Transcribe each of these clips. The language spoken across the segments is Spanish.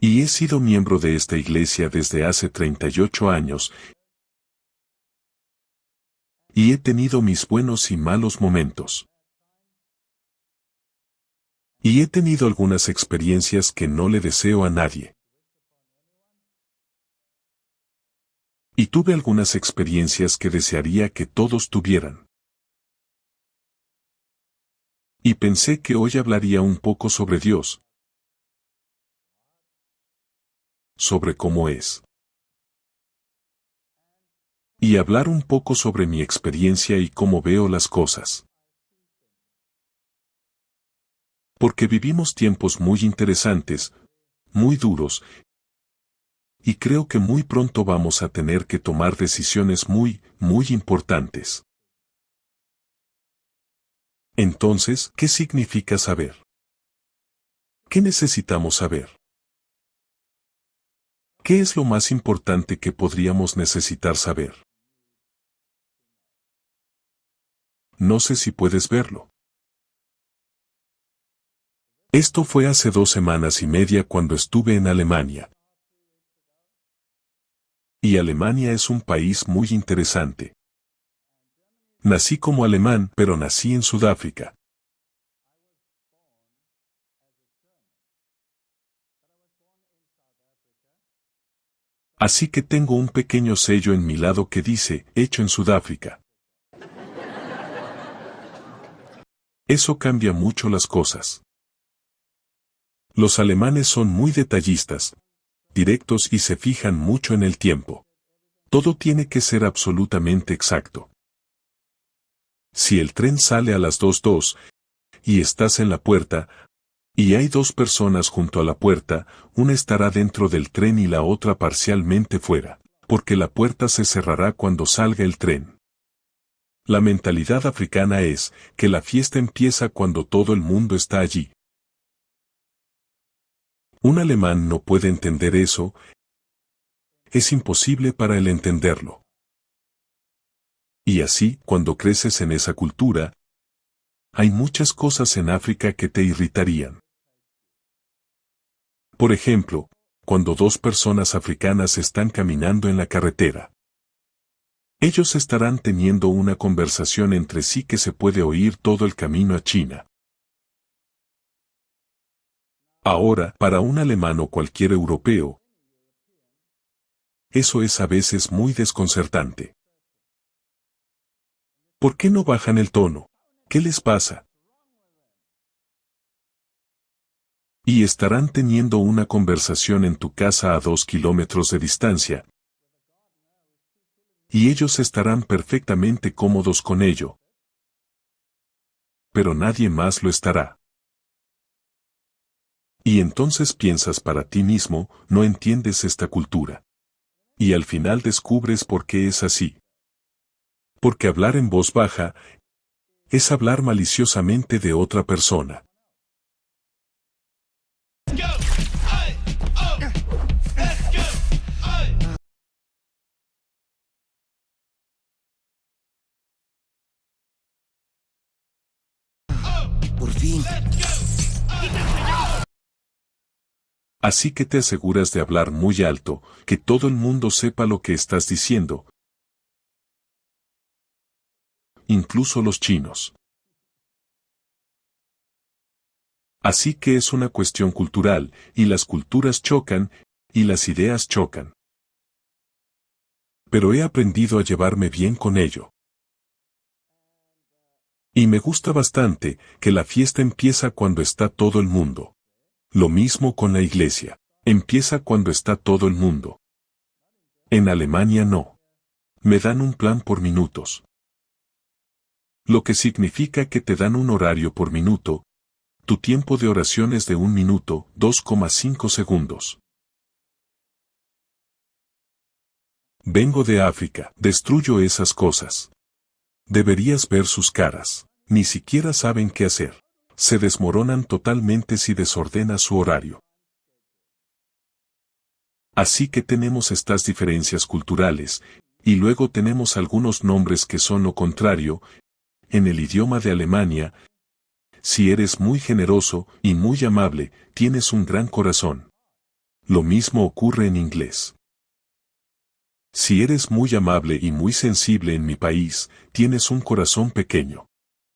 Y he sido miembro de esta iglesia desde hace 38 años, y he tenido mis buenos y malos momentos. Y he tenido algunas experiencias que no le deseo a nadie. Y tuve algunas experiencias que desearía que todos tuvieran. Y pensé que hoy hablaría un poco sobre Dios, sobre cómo es. Y hablar un poco sobre mi experiencia y cómo veo las cosas. Porque vivimos tiempos muy interesantes, muy duros, y creo que muy pronto vamos a tener que tomar decisiones muy importantes. Entonces, ¿qué significa saber? ¿Qué necesitamos saber? ¿Qué es lo más importante que podríamos necesitar saber? No sé si puedes verlo. Esto fue hace 2 semanas y media cuando estuve en Alemania. Y Alemania es un país muy interesante. Nací como alemán, pero nací en Sudáfrica. Así que tengo un pequeño sello en mi lado que dice, hecho en Sudáfrica. Eso cambia mucho las cosas. Los alemanes son muy detallistas, directos y se fijan mucho en el tiempo. Todo tiene que ser absolutamente exacto. Si el tren sale a las 2:02 y estás en la puerta, y hay 2 personas junto a la puerta, una estará dentro del tren y la otra parcialmente fuera, porque la puerta se cerrará cuando salga el tren. La mentalidad africana es que la fiesta empieza cuando todo el mundo está allí. Un alemán no puede entender eso, es imposible para él entenderlo. Y así, cuando creces en esa cultura, hay muchas cosas en África que te irritarían. Por ejemplo, cuando 2 personas africanas están caminando en la carretera. Ellos estarán teniendo una conversación entre sí que se puede oír todo el camino a China. Ahora, para un alemán o cualquier europeo, eso es a veces muy desconcertante. ¿Por qué no bajan el tono? ¿Qué les pasa? Y estarán teniendo una conversación en tu casa a 2 kilómetros de distancia. Y ellos estarán perfectamente cómodos con ello. Pero nadie más lo estará. Y entonces piensas para ti mismo, no entiendes esta cultura. Y al final descubres por qué es así. Porque hablar en voz baja es hablar maliciosamente de otra persona. Por fin. Así que te aseguras de hablar muy alto, que todo el mundo sepa lo que estás diciendo, incluso los chinos. Así que es una cuestión cultural, y las culturas chocan, y las ideas chocan. Pero he aprendido a llevarme bien con ello. Y me gusta bastante que la fiesta empieza cuando está todo el mundo. Lo mismo con la iglesia. Empieza cuando está todo el mundo. En Alemania no. Me dan un plan por minutos. Lo que significa que te dan un horario por minuto. Tu tiempo de oración es de 1 minuto, 2,5 segundos. Vengo de África, destruyo esas cosas. Deberías ver sus caras. Ni siquiera saben qué hacer. Se desmoronan totalmente si desordenas su horario. Así que tenemos estas diferencias culturales, y luego tenemos algunos nombres que son lo contrario. En el idioma de Alemania, si eres muy generoso y muy amable, tienes un gran corazón. Lo mismo ocurre en inglés. Si eres muy amable y muy sensible en mi país, tienes un corazón pequeño.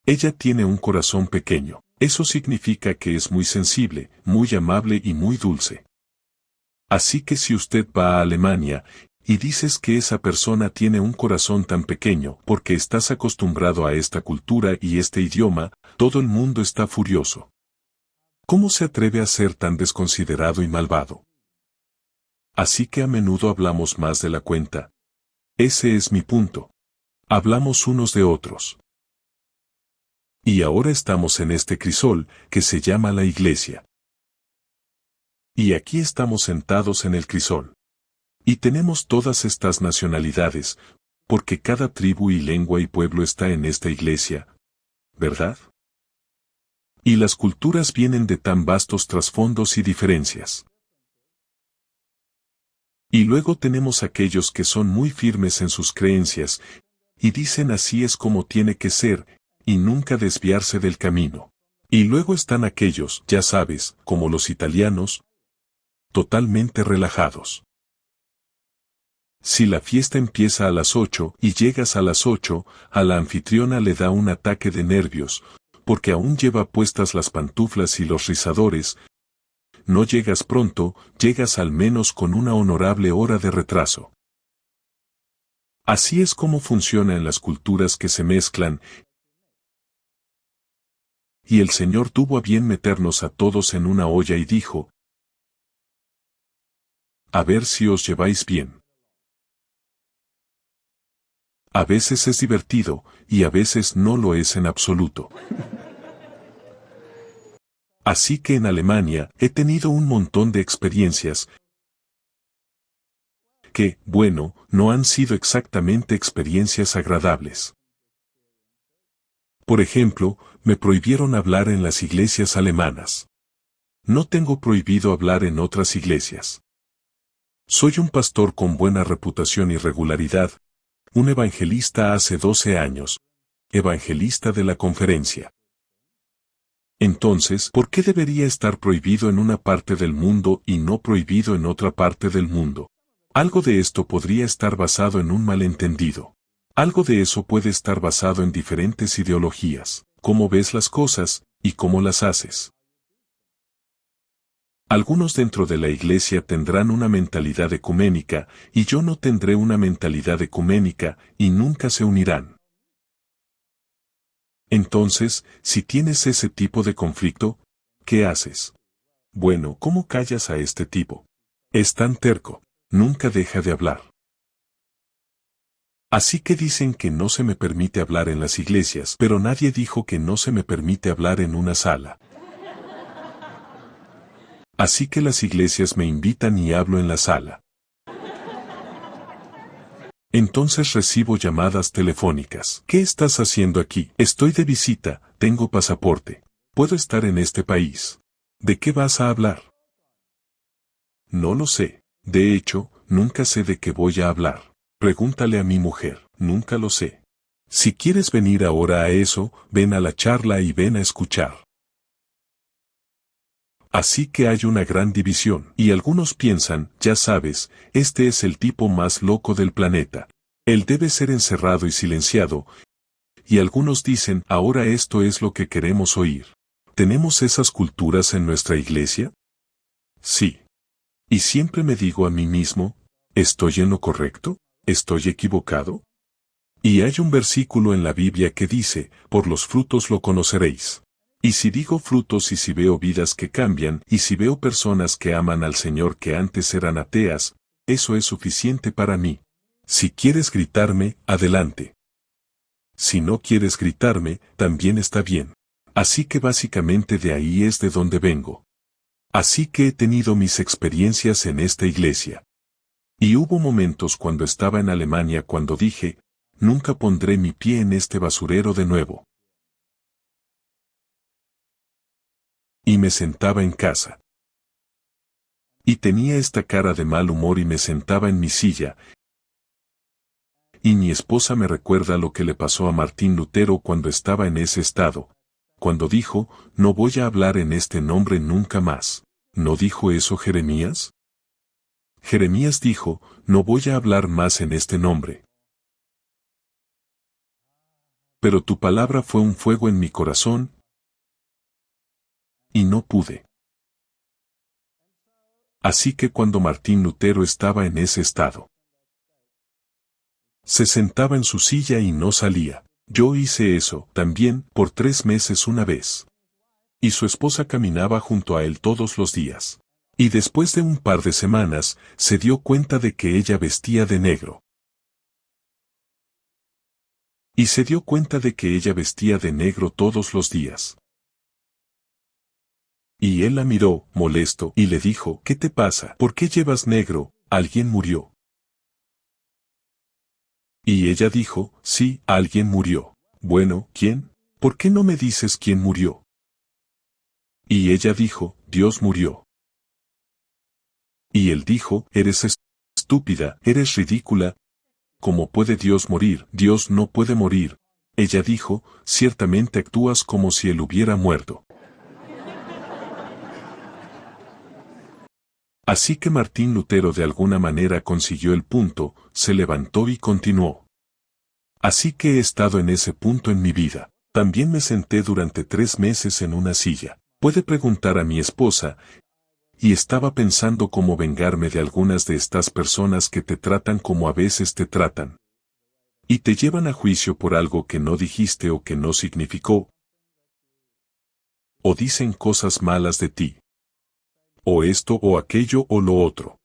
Ella tiene un corazón pequeño. Eso significa que es muy sensible, muy amable y muy dulce. Así que si usted va a Alemania, y dices que esa persona tiene un corazón tan pequeño porque estás acostumbrado a esta cultura y este idioma, todo el mundo está furioso. ¿Cómo se atreve a ser tan desconsiderado y malvado? Así que a menudo hablamos más de la cuenta. Ese es mi punto. Hablamos unos de otros. Y ahora estamos en este crisol, que se llama la iglesia. Y aquí estamos sentados en el crisol. Y tenemos todas estas nacionalidades, porque cada tribu y lengua y pueblo está en esta iglesia, ¿verdad? Y las culturas vienen de tan vastos trasfondos y diferencias. Y luego tenemos aquellos que son muy firmes en sus creencias, y dicen así es como tiene que ser, y nunca desviarse del camino. Y luego están aquellos, ya sabes, como los italianos, totalmente relajados. Si la fiesta empieza a las 8 y llegas a las 8, a la anfitriona le da un ataque de nervios, porque aún lleva puestas las pantuflas y los rizadores. No llegas pronto, llegas al menos con una honorable hora de retraso. Así es como funciona en las culturas que se mezclan. Y el Señor tuvo a bien meternos a todos en una olla y dijo: a ver si os lleváis bien. A veces es divertido, y a veces no lo es en absoluto. Así que en Alemania he tenido un montón de experiencias que, bueno, no han sido exactamente experiencias agradables. Por ejemplo, me prohibieron hablar en las iglesias alemanas. No tengo prohibido hablar en otras iglesias. Soy un pastor con buena reputación y regularidad, un evangelista hace 12 años, evangelista de la conferencia. Entonces, ¿por qué debería estar prohibido en una parte del mundo y no prohibido en otra parte del mundo? Algo de esto podría estar basado en un malentendido. Algo de eso puede estar basado en diferentes ideologías, cómo ves las cosas, y cómo las haces. Algunos dentro de la iglesia tendrán una mentalidad ecuménica, y yo no tendré una mentalidad ecuménica, y nunca se unirán. Entonces, si tienes ese tipo de conflicto, ¿qué haces? Bueno, ¿cómo callas a este tipo? Es tan terco, nunca deja de hablar. Así que dicen que no se me permite hablar en las iglesias, pero nadie dijo que no se me permite hablar en una sala. Así que las iglesias me invitan y hablo en la sala. Entonces recibo llamadas telefónicas. ¿Qué estás haciendo aquí? Estoy de visita, tengo pasaporte. Puedo estar en este país. ¿De qué vas a hablar? No lo sé. De hecho, nunca sé de qué voy a hablar. Pregúntale a mi mujer, nunca lo sé. Si quieres venir ahora a eso, ven a la charla y ven a escuchar. Así que hay una gran división, y algunos piensan, ya sabes, este es el tipo más loco del planeta. Él debe ser encerrado y silenciado. Y algunos dicen, ahora esto es lo que queremos oír. ¿Tenemos esas culturas en nuestra iglesia? Sí. Y siempre me digo a mí mismo, ¿estoy en lo correcto? ¿Estoy equivocado? Y hay un versículo en la Biblia que dice, por los frutos lo conoceréis. Y si digo frutos y si veo vidas que cambian, y si veo personas que aman al Señor que antes eran ateas, eso es suficiente para mí. Si quieres gritarme, adelante. Si no quieres gritarme, también está bien. Así que básicamente de ahí es de donde vengo. Así que he tenido mis experiencias en esta iglesia. Y hubo momentos cuando estaba en Alemania cuando dije, nunca pondré mi pie en este basurero de nuevo. Y me sentaba en casa. Y tenía esta cara de mal humor y me sentaba en mi silla. Y mi esposa me recuerda lo que le pasó a Martín Lutero cuando estaba en ese estado. Cuando dijo, no voy a hablar en este nombre nunca más. ¿No dijo eso Jeremías? Jeremías dijo, no voy a hablar más en este nombre. Pero tu palabra fue un fuego en mi corazón, y no pude. Así que cuando Martín Lutero estaba en ese estado, se sentaba en su silla y no salía. Yo hice eso, también, por 3 meses una vez. Y su esposa caminaba junto a él todos los días. Y después de un par de semanas, se dio cuenta de que ella vestía de negro. Y se dio cuenta de que ella vestía de negro todos los días. Y él la miró, molesto, y le dijo, ¿qué te pasa? ¿Por qué llevas negro? ¿Alguien murió? Y ella dijo, sí, alguien murió. Bueno, ¿quién? ¿Por qué no me dices quién murió? Y ella dijo, Dios murió. Y él dijo, eres estúpida, eres ridícula. ¿Cómo puede Dios morir? Dios no puede morir. Ella dijo, ciertamente actúas como si él hubiera muerto. Así que Martín Lutero de alguna manera consiguió el punto, se levantó y continuó. Así que he estado en ese punto en mi vida. También me senté durante 3 meses en una silla. Puede preguntar a mi esposa, y estaba pensando cómo vengarme de algunas de estas personas que te tratan como a veces te tratan. Y te llevan a juicio por algo que no dijiste o que no significó. O dicen cosas malas de ti. O esto o aquello o lo otro.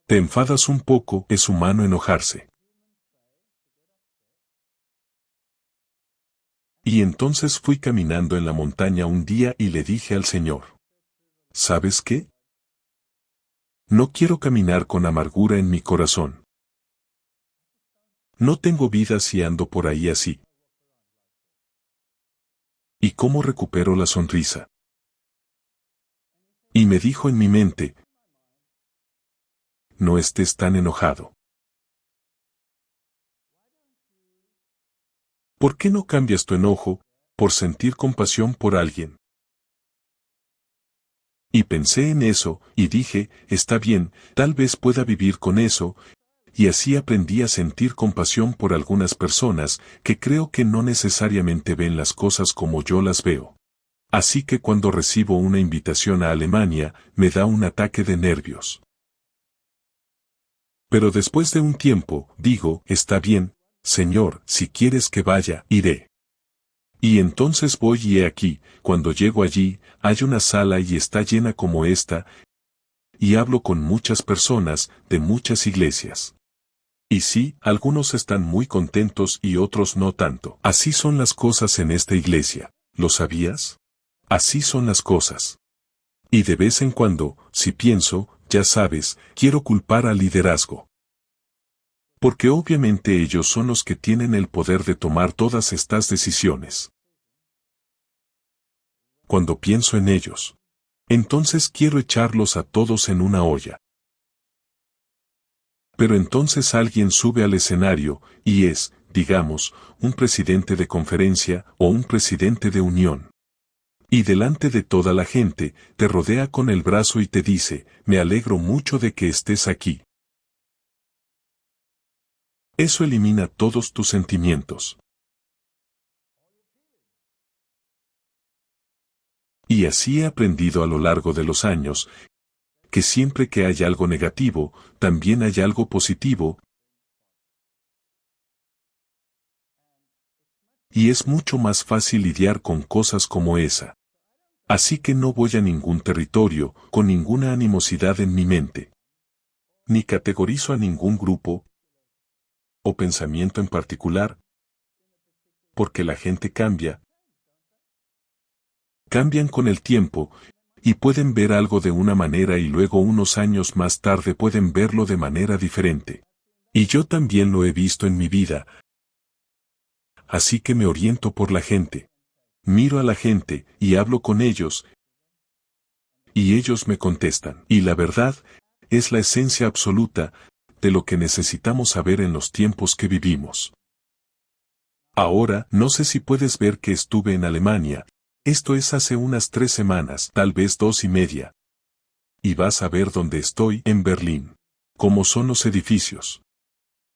Te enfadas un poco, es humano enojarse. Y entonces fui caminando en la montaña un día y le dije al Señor, ¿sabes qué? No quiero caminar con amargura en mi corazón. No tengo vida si ando por ahí así. ¿Y cómo recupero la sonrisa? Y me dijo en mi mente, no estés tan enojado. ¿Por qué no cambias tu enojo por sentir compasión por alguien? Y pensé en eso, y dije, está bien, tal vez pueda vivir con eso, y así aprendí a sentir compasión por algunas personas que creo que no necesariamente ven las cosas como yo las veo. Así que cuando recibo una invitación a Alemania, me da un ataque de nervios. Pero después de un tiempo, digo, está bien, Señor, si quieres que vaya, iré. Y entonces voy y he aquí, cuando llego allí, hay una sala y está llena como esta, y hablo con muchas personas, de muchas iglesias. Y sí, algunos están muy contentos y otros no tanto. Así son las cosas en esta iglesia, ¿lo sabías? Así son las cosas. Y de vez en cuando, si pienso, ya sabes, quiero culpar al liderazgo. Porque obviamente ellos son los que tienen el poder de tomar todas estas decisiones. Cuando pienso en ellos, entonces quiero echarlos a todos en una olla. Pero entonces alguien sube al escenario, y es, digamos, un presidente de conferencia o un presidente de unión. Y delante de toda la gente, te rodea con el brazo y te dice, me alegro mucho de que estés aquí. Eso elimina todos tus sentimientos. Y así he aprendido a lo largo de los años, que siempre que hay algo negativo, también hay algo positivo, y es mucho más fácil lidiar con cosas como esa. Así que no voy a ningún territorio, con ninguna animosidad en mi mente. Ni categorizo a ningún grupo, o pensamiento en particular, porque la gente cambia. Cambian con el tiempo, y pueden ver algo de una manera y luego unos años más tarde pueden verlo de manera diferente. Y yo también lo he visto en mi vida. Así que me oriento por la gente. Miro a la gente, y hablo con ellos, y ellos me contestan. Y la verdad, es la esencia absoluta, de lo que necesitamos saber en los tiempos que vivimos. Ahora, no sé si puedes ver que estuve en Alemania, esto es hace unas 3 semanas, tal vez 2 y media. Y vas a ver dónde estoy en Berlín. Cómo son los edificios.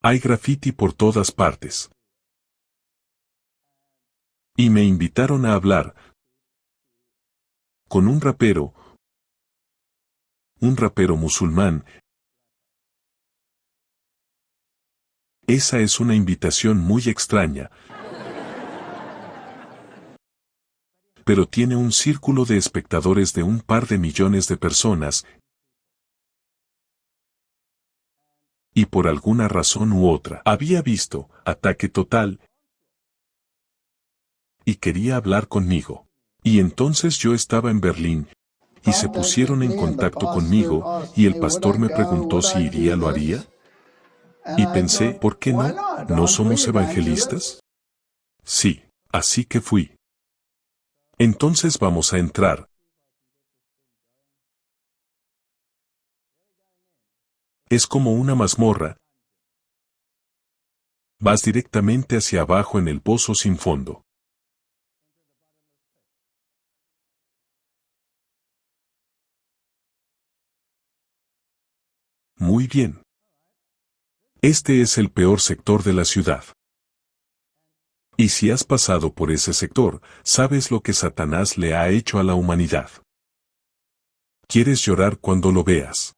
Hay graffiti por todas partes. Y me invitaron a hablar con un rapero musulmán. Esa es una invitación muy extraña, pero tiene un círculo de espectadores de un par de millones de personas, y por alguna razón u otra había visto Ataque Total y quería hablar conmigo. Y entonces yo estaba en Berlín, y se pusieron en contacto conmigo, y el pastor me preguntó si iría, ¿lo haría? Y pensé, ¿por qué no? ¿No somos evangelistas? Sí, así que fui. Entonces vamos a entrar. Es como una mazmorra. Vas directamente hacia abajo en el pozo sin fondo. Muy bien. Este es el peor sector de la ciudad. Y si has pasado por ese sector, sabes lo que Satanás le ha hecho a la humanidad. ¿Quieres llorar cuando lo veas?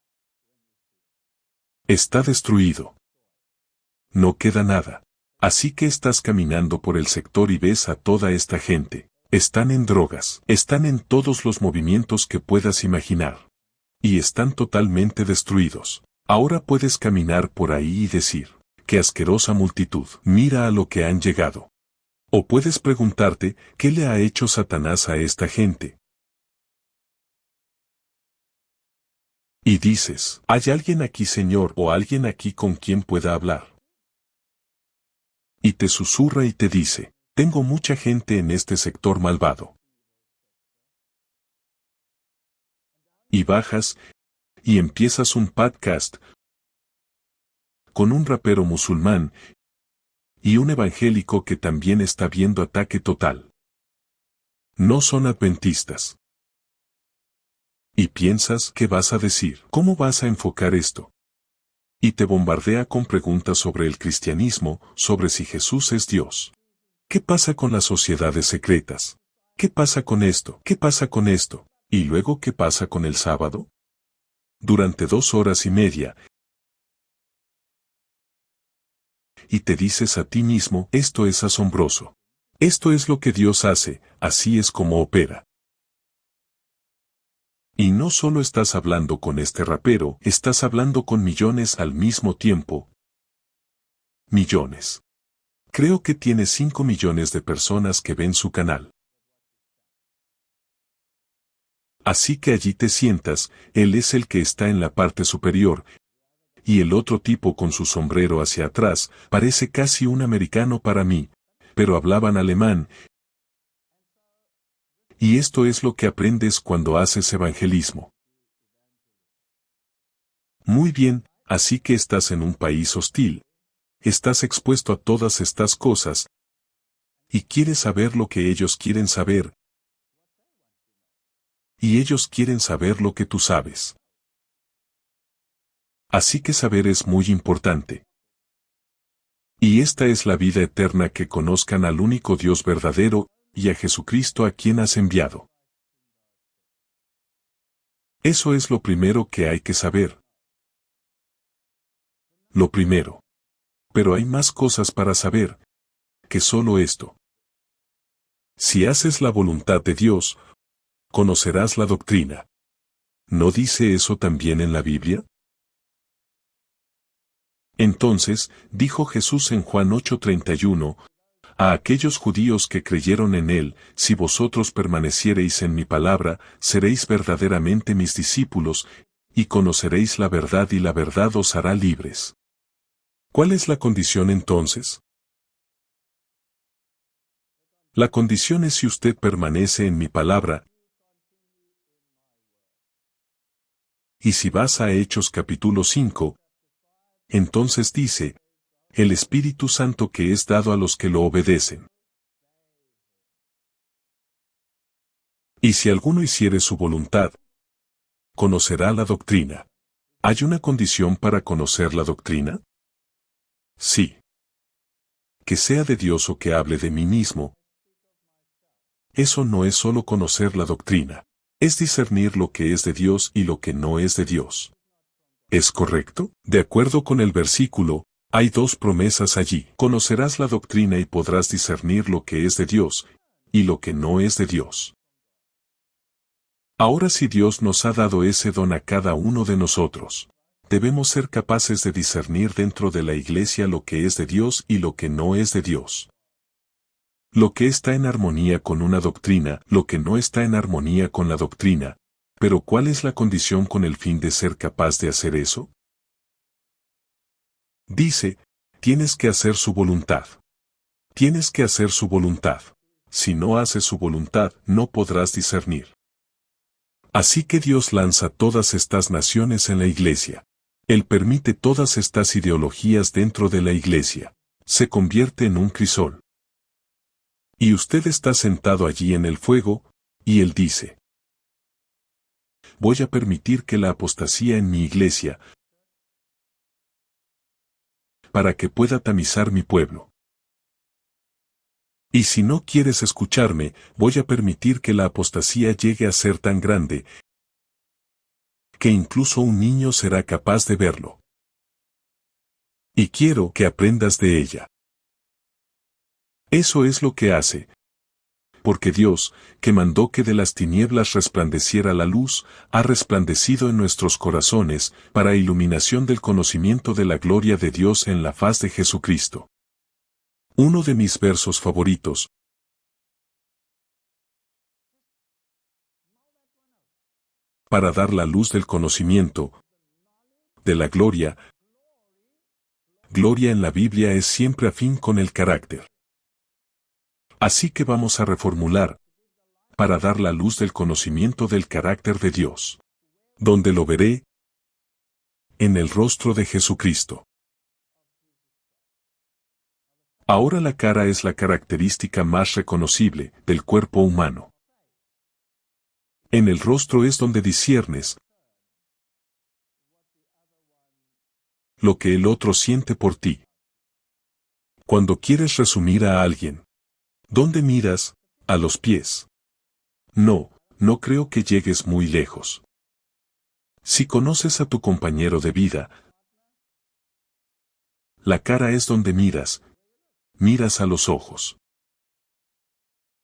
Está destruido. No queda nada. Así que estás caminando por el sector y ves a toda esta gente. Están en drogas, están en todos los movimientos que puedas imaginar. Y están totalmente destruidos. Ahora puedes caminar por ahí y decir, ¡qué asquerosa multitud! Mira a lo que han llegado. O puedes preguntarte, ¿qué le ha hecho Satanás a esta gente? Y dices, ¿hay alguien aquí, Señor, o alguien aquí con quien pueda hablar? Y te susurra y te dice, tengo mucha gente en este sector malvado. Y bajas, y empiezas un podcast con un rapero musulmán y un evangélico que también está viendo Ataque Total. No son adventistas. Y piensas, ¿qué vas a decir? ¿Cómo vas a enfocar esto? Y te bombardea con preguntas sobre el cristianismo, sobre si Jesús es Dios. ¿Qué pasa con las sociedades secretas? ¿Qué pasa con esto? ¿Qué pasa con esto? ¿Y luego qué pasa con el sábado? Durante 2 horas y media. Y te dices a ti mismo, esto es asombroso. Esto es lo que Dios hace, así es como opera. Y no solo estás hablando con este rapero, estás hablando con millones al mismo tiempo. Millones. Creo que tiene 5 millones de personas que ven su canal. Así que allí te sientas, él es el que está en la parte superior, y el otro tipo con su sombrero hacia atrás, parece casi un americano para mí, pero hablaban alemán. Y esto es lo que aprendes cuando haces evangelismo. Muy bien, así que estás en un país hostil. Estás expuesto a todas estas cosas. Y quieres saber lo que ellos quieren saber. Y ellos quieren saber lo que tú sabes. Así que saber es muy importante. Y esta es la vida eterna, que conozcan al único Dios verdadero, y a Jesucristo a quien has enviado. Eso es lo primero que hay que saber. Lo primero. Pero hay más cosas para saber que solo esto. Si haces la voluntad de Dios, conocerás la doctrina. ¿No dice eso también en la Biblia? Entonces, dijo Jesús en Juan 8:31, a aquellos judíos que creyeron en él, si vosotros permaneciereis en mi palabra, seréis verdaderamente mis discípulos, y conoceréis la verdad y la verdad os hará libres. ¿Cuál es la condición entonces? La condición es si usted permanece en mi palabra. Y si vas a Hechos capítulo 5, entonces dice, el Espíritu Santo que es dado a los que lo obedecen. Y si alguno hiciere su voluntad, conocerá la doctrina. ¿Hay una condición para conocer la doctrina? Sí. Que sea de Dios o que hable de mí mismo. Eso no es solo conocer la doctrina. Es discernir lo que es de Dios y lo que no es de Dios. ¿Es correcto? De acuerdo con el versículo, hay dos promesas allí. Conocerás la doctrina y podrás discernir lo que es de Dios y lo que no es de Dios. Ahora, si Dios nos ha dado ese don a cada uno de nosotros, debemos ser capaces de discernir dentro de la iglesia lo que es de Dios y lo que no es de Dios. Lo que está en armonía con una doctrina, lo que no está en armonía con la doctrina. Pero ¿cuál es la condición con el fin de ser capaz de hacer eso? Dice, tienes que hacer su voluntad. Tienes que hacer su voluntad. Si no haces su voluntad, no podrás discernir. Así que Dios lanza todas estas naciones en la iglesia. Él permite todas estas ideologías dentro de la iglesia. Se convierte en un crisol. Y usted está sentado allí en el fuego, y Él dice, voy a permitir que la apostasía en mi iglesia, para que pueda tamizar mi pueblo. Y si no quieres escucharme, voy a permitir que la apostasía llegue a ser tan grande, que incluso un niño será capaz de verlo. Y quiero que aprendas de ella. Eso es lo que hace. Porque Dios, que mandó que de las tinieblas resplandeciera la luz, ha resplandecido en nuestros corazones, para iluminación del conocimiento de la gloria de Dios en la faz de Jesucristo. Uno de mis versos favoritos. Para dar la luz del conocimiento, de la gloria. Gloria en la Biblia es siempre afín con el carácter. Así que vamos a reformular, para dar la luz del conocimiento del carácter de Dios. ¿Dónde lo veré? En el rostro de Jesucristo. Ahora la cara es la característica más reconocible del cuerpo humano. En el rostro es donde disciernes lo que el otro siente por ti. Cuando quieres resumir a alguien, ¿dónde miras? A los pies. No, no creo que llegues muy lejos. Si conoces a tu compañero de vida, la cara es donde miras a los ojos.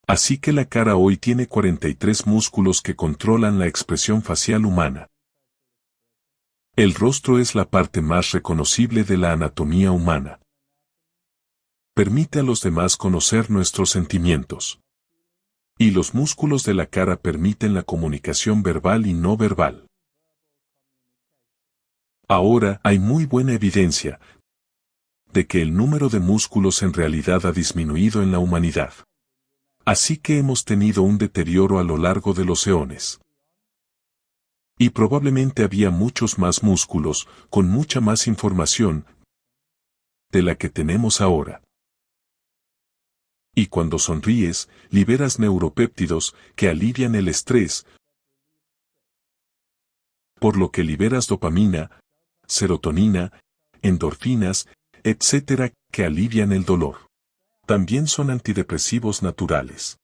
Así que la cara hoy tiene 43 músculos que controlan la expresión facial humana. El rostro es la parte más reconocible de la anatomía humana. Permite a los demás conocer nuestros sentimientos. Y los músculos de la cara permiten la comunicación verbal y no verbal. Ahora hay muy buena evidencia de que el número de músculos en realidad ha disminuido en la humanidad. Así que hemos tenido un deterioro a lo largo de los eones. Y probablemente había muchos más músculos, con mucha más información de la que tenemos ahora. Y cuando sonríes, liberas neuropéptidos que alivian el estrés, por lo que liberas dopamina, serotonina, endorfinas, etc., que alivian el dolor. También son antidepresivos naturales.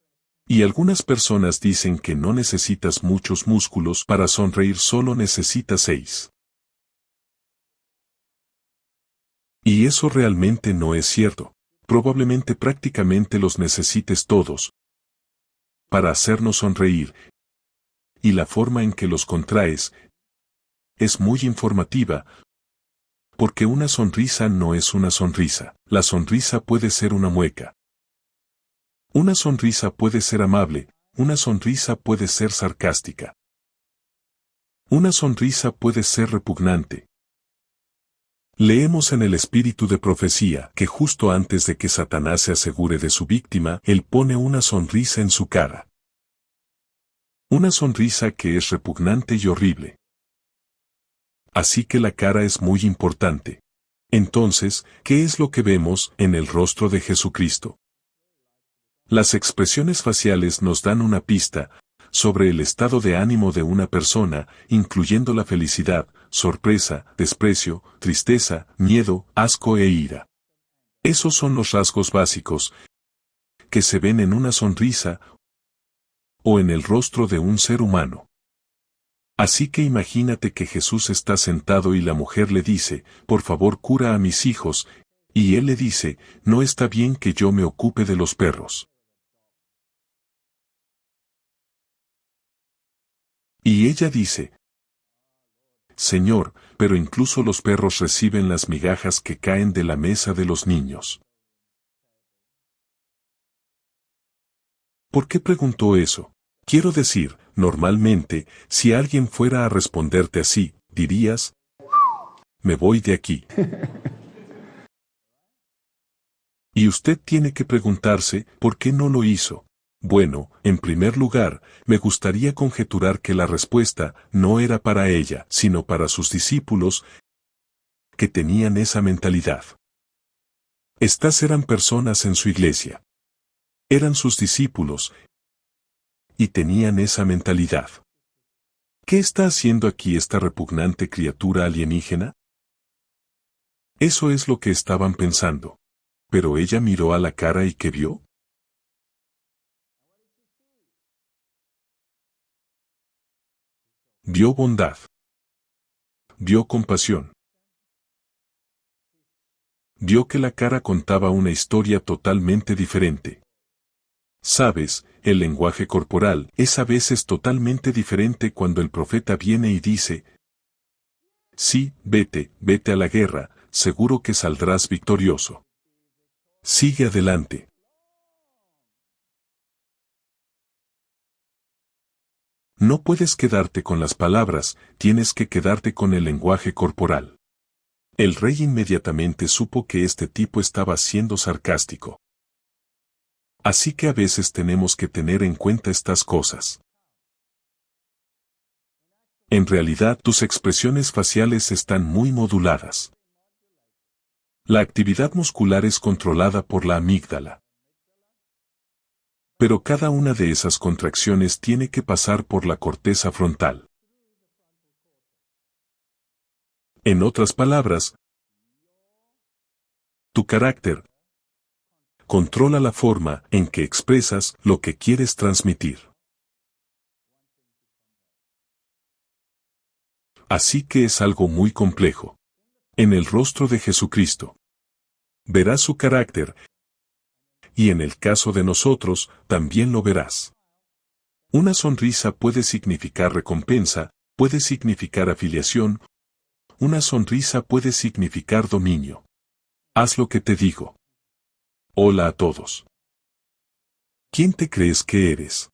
Y algunas personas dicen que no necesitas muchos músculos para sonreír, solo necesitas 6. Y eso realmente no es cierto. Probablemente prácticamente los necesites todos para hacernos sonreír. Y la forma en que los contraes es muy informativa, porque una sonrisa no es una sonrisa. La sonrisa puede ser una mueca. Una sonrisa puede ser amable, una sonrisa puede ser sarcástica. Una sonrisa puede ser repugnante. Leemos en el Espíritu de Profecía que justo antes de que Satanás se asegure de su víctima, él pone una sonrisa en su cara. Una sonrisa que es repugnante y horrible. Así que la cara es muy importante. Entonces, ¿qué es lo que vemos en el rostro de Jesucristo? Las expresiones faciales nos dan una pista, sobre el estado de ánimo de una persona, incluyendo la felicidad, sorpresa, desprecio, tristeza, miedo, asco e ira. Esos son los rasgos básicos que se ven en una sonrisa o en el rostro de un ser humano. Así que imagínate que Jesús está sentado y la mujer le dice, por favor cura a mis hijos, y él le dice, no está bien que yo me ocupe de los perros. Y ella dice, Señor, pero incluso los perros reciben las migajas que caen de la mesa de los niños. ¿Por qué preguntó eso? Quiero decir, normalmente, si alguien fuera a responderte así, dirías, me voy de aquí. Y usted tiene que preguntarse, ¿por qué no lo hizo? Bueno, en primer lugar, me gustaría conjeturar que la respuesta no era para ella, sino para sus discípulos, que tenían esa mentalidad. Estas eran personas en su iglesia. Eran sus discípulos, y tenían esa mentalidad. ¿Qué está haciendo aquí esta repugnante criatura alienígena? Eso es lo que estaban pensando. Pero ella miró a la cara y ¿qué vio? Vio bondad. Vio compasión. Vio que la cara contaba una historia totalmente diferente. Sabes, el lenguaje corporal es a veces totalmente diferente cuando el profeta viene y dice, sí, vete, vete a la guerra, seguro que saldrás victorioso. Sigue adelante. No puedes quedarte con las palabras, tienes que quedarte con el lenguaje corporal. El rey inmediatamente supo que este tipo estaba siendo sarcástico. Así que a veces tenemos que tener en cuenta estas cosas. En realidad tus expresiones faciales están muy moduladas. La actividad muscular es controlada por la amígdala. Pero cada una de esas contracciones tiene que pasar por la corteza frontal. En otras palabras, tu carácter controla la forma en que expresas lo que quieres transmitir. Así que es algo muy complejo. En el rostro de Jesucristo verás su carácter, y en el caso de nosotros también lo verás. Una sonrisa puede significar recompensa, puede significar afiliación, una sonrisa puede significar dominio. Haz lo que te digo. Hola a todos. ¿Quién te crees que eres?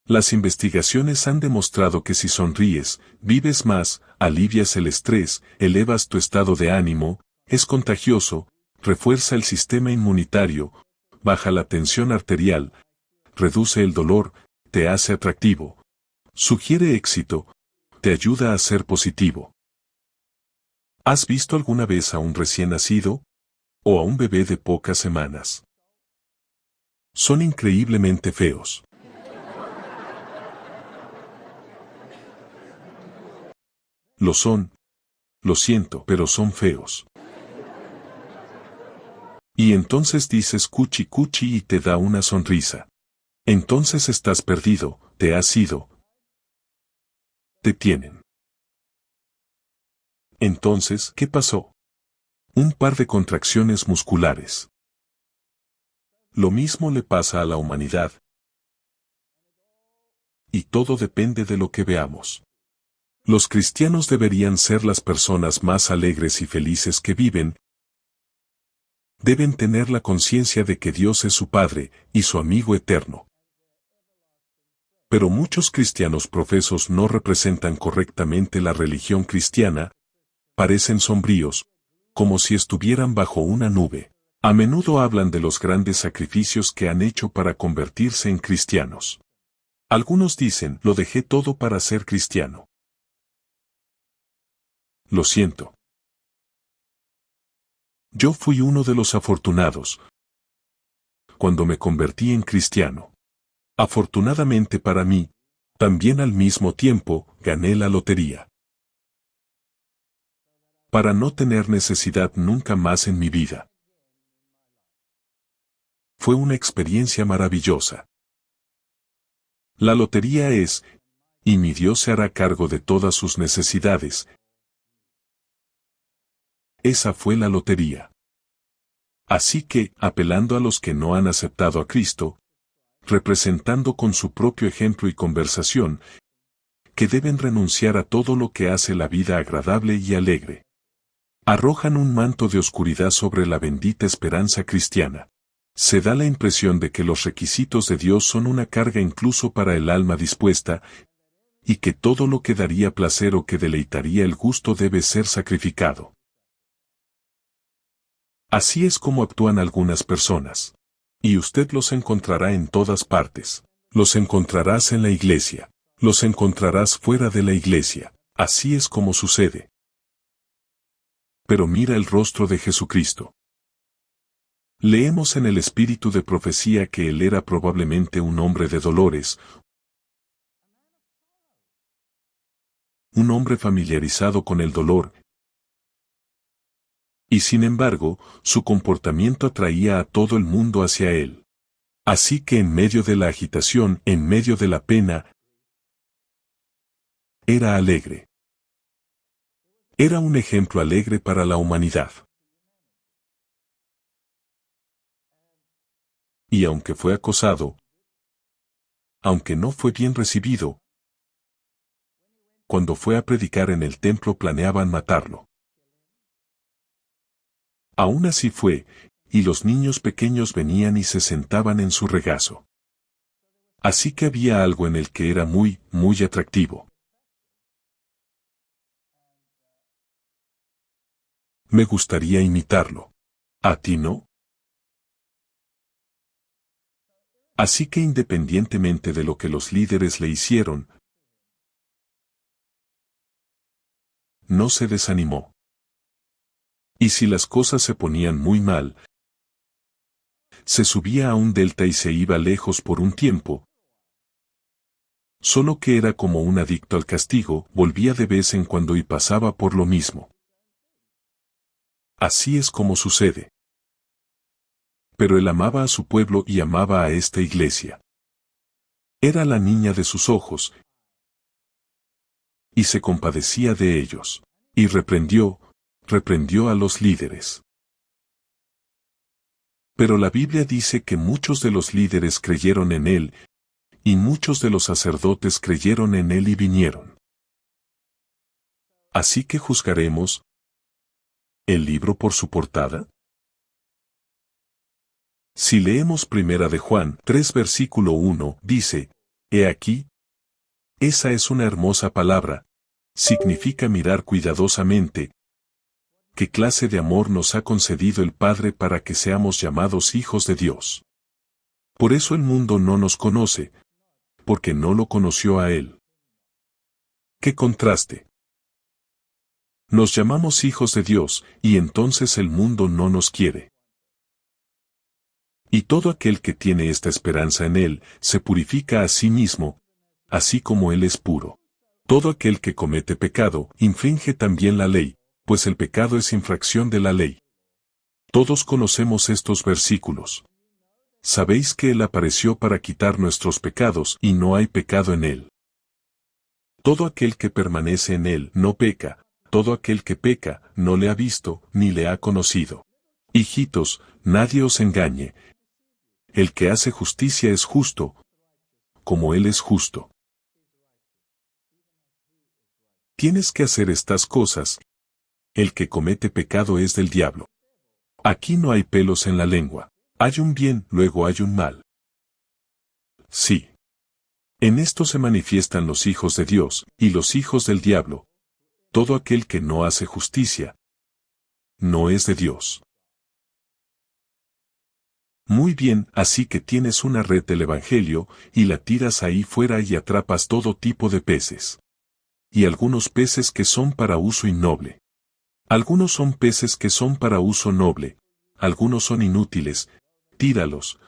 Las investigaciones han demostrado que si sonríes, vives más, alivias el estrés, elevas tu estado de ánimo, es contagioso, refuerza el sistema inmunitario, baja la tensión arterial, reduce el dolor, te hace atractivo, sugiere éxito, te ayuda a ser positivo. ¿Has visto alguna vez a un recién nacido? ¿O a un bebé de pocas semanas? Son increíblemente feos. Lo son, lo siento, pero son feos. Y entonces dices cuchi cuchi y te da una sonrisa. Entonces estás perdido, te has ido. Te tienen. Entonces, ¿qué pasó? Un par de contracciones musculares. Lo mismo le pasa a la humanidad. Y todo depende de lo que veamos. Los cristianos deberían ser las personas más alegres y felices que viven. Deben tener la conciencia de que Dios es su Padre y su amigo eterno. Pero muchos cristianos profesos no representan correctamente la religión cristiana, parecen sombríos, como si estuvieran bajo una nube. A menudo hablan de los grandes sacrificios que han hecho para convertirse en cristianos. Algunos dicen, lo dejé todo para ser cristiano. Lo siento. Yo fui uno de los afortunados cuando me convertí en cristiano. Afortunadamente para mí, también al mismo tiempo, gané la lotería. Para no tener necesidad nunca más en mi vida. Fue una experiencia maravillosa. La lotería es, y mi Dios se hará cargo de todas sus necesidades. Esa fue la lotería. Así que, apelando a los que no han aceptado a Cristo, representando con su propio ejemplo y conversación, que deben renunciar a todo lo que hace la vida agradable y alegre. Arrojan un manto de oscuridad sobre la bendita esperanza cristiana. Se da la impresión de que los requisitos de Dios son una carga incluso para el alma dispuesta, y que todo lo que daría placer o que deleitaría el gusto debe ser sacrificado. Así es como actúan algunas personas. Y usted los encontrará en todas partes. Los encontrarás en la iglesia. Los encontrarás fuera de la iglesia. Así es como sucede. Pero mira el rostro de Jesucristo. Leemos en el espíritu de profecía que él era probablemente un hombre de dolores, un hombre familiarizado con el dolor, y sin embargo, su comportamiento atraía a todo el mundo hacia él. Así que en medio de la agitación, en medio de la pena, era alegre. Era un ejemplo alegre para la humanidad. Y aunque fue acosado, aunque no fue bien recibido, cuando fue a predicar en el templo planeaban matarlo. Aún así fue, y los niños pequeños venían y se sentaban en su regazo. Así que había algo en él que era muy, muy atractivo. Me gustaría imitarlo. ¿A ti no? Así que independientemente de lo que los líderes le hicieron, no se desanimó. Y si las cosas se ponían muy mal, se subía a un delta y se iba lejos por un tiempo. Solo que era como un adicto al castigo, volvía de vez en cuando y pasaba por lo mismo. Así es como sucede. Pero él amaba a su pueblo y amaba a esta iglesia. Era la niña de sus ojos, y se compadecía de ellos. Y reprendió a los líderes. Pero la Biblia dice que muchos de los líderes creyeron en él, y muchos de los sacerdotes creyeron en él y vinieron. Así que juzgaremos el libro por su portada. Si leemos Primera de Juan 3 versículo 1, dice, «He aquí, esa es una hermosa palabra, significa mirar cuidadosamente, qué clase de amor nos ha concedido el Padre para que seamos llamados hijos de Dios. Por eso el mundo no nos conoce, porque no lo conoció a Él». ¡Qué contraste! Nos llamamos hijos de Dios, y entonces el mundo no nos quiere. Y todo aquel que tiene esta esperanza en Él, se purifica a sí mismo, así como Él es puro. Todo aquel que comete pecado, infringe también la ley, pues el pecado es infracción de la ley. Todos conocemos estos versículos. Sabéis que Él apareció para quitar nuestros pecados y no hay pecado en Él. Todo aquel que permanece en Él no peca, todo aquel que peca no le ha visto ni le ha conocido. Hijitos, nadie os engañe. El que hace justicia es justo, como Él es justo. Tienes que hacer estas cosas. El que comete pecado es del diablo. Aquí no hay pelos en la lengua. Hay un bien, luego hay un mal. Sí. En esto se manifiestan los hijos de Dios, y los hijos del diablo. Todo aquel que no hace justicia, no es de Dios. Muy bien, así que tienes una red del Evangelio, y la tiras ahí fuera y atrapas todo tipo de peces. Y algunos peces que son para uso innoble. Algunos son peces que son para uso noble, algunos son inútiles, tíralos.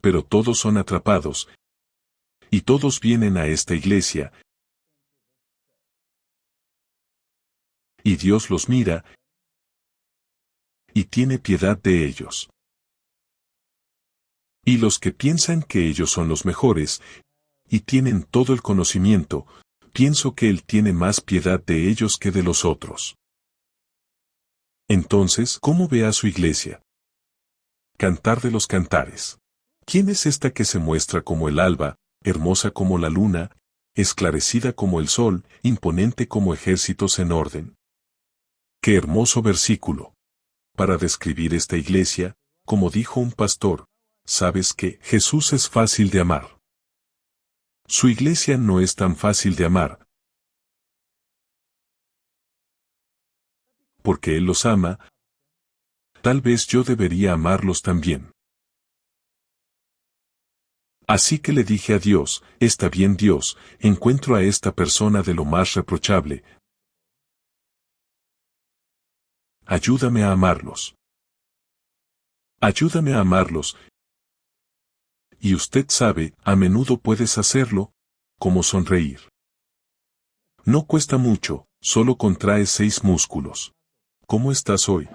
Pero todos son atrapados, Y todos vienen a esta iglesia, y Dios los mira, y tiene piedad de ellos. Y los que piensan que ellos son los mejores, y tienen todo el conocimiento, pienso que Él tiene más piedad de ellos que de los otros. Entonces, ¿cómo ve a su iglesia? Cantar de los cantares. ¿Quién es esta que se muestra como el alba, hermosa como la luna, esclarecida como el sol, imponente como ejércitos en orden? ¡Qué hermoso versículo! Para describir esta iglesia, como dijo un pastor, sabes que Jesús es fácil de amar. Su iglesia no es tan fácil de amar, porque Él los ama. Tal vez yo debería amarlos también. Así que le dije a Dios, está bien Dios, encuentro a esta persona de lo más reprochable. Ayúdame a amarlos. Ayúdame a amarlos. Y usted sabe, a menudo puedes hacerlo, como sonreír. No cuesta mucho, solo contraes 6 músculos. ¿Cómo estás hoy?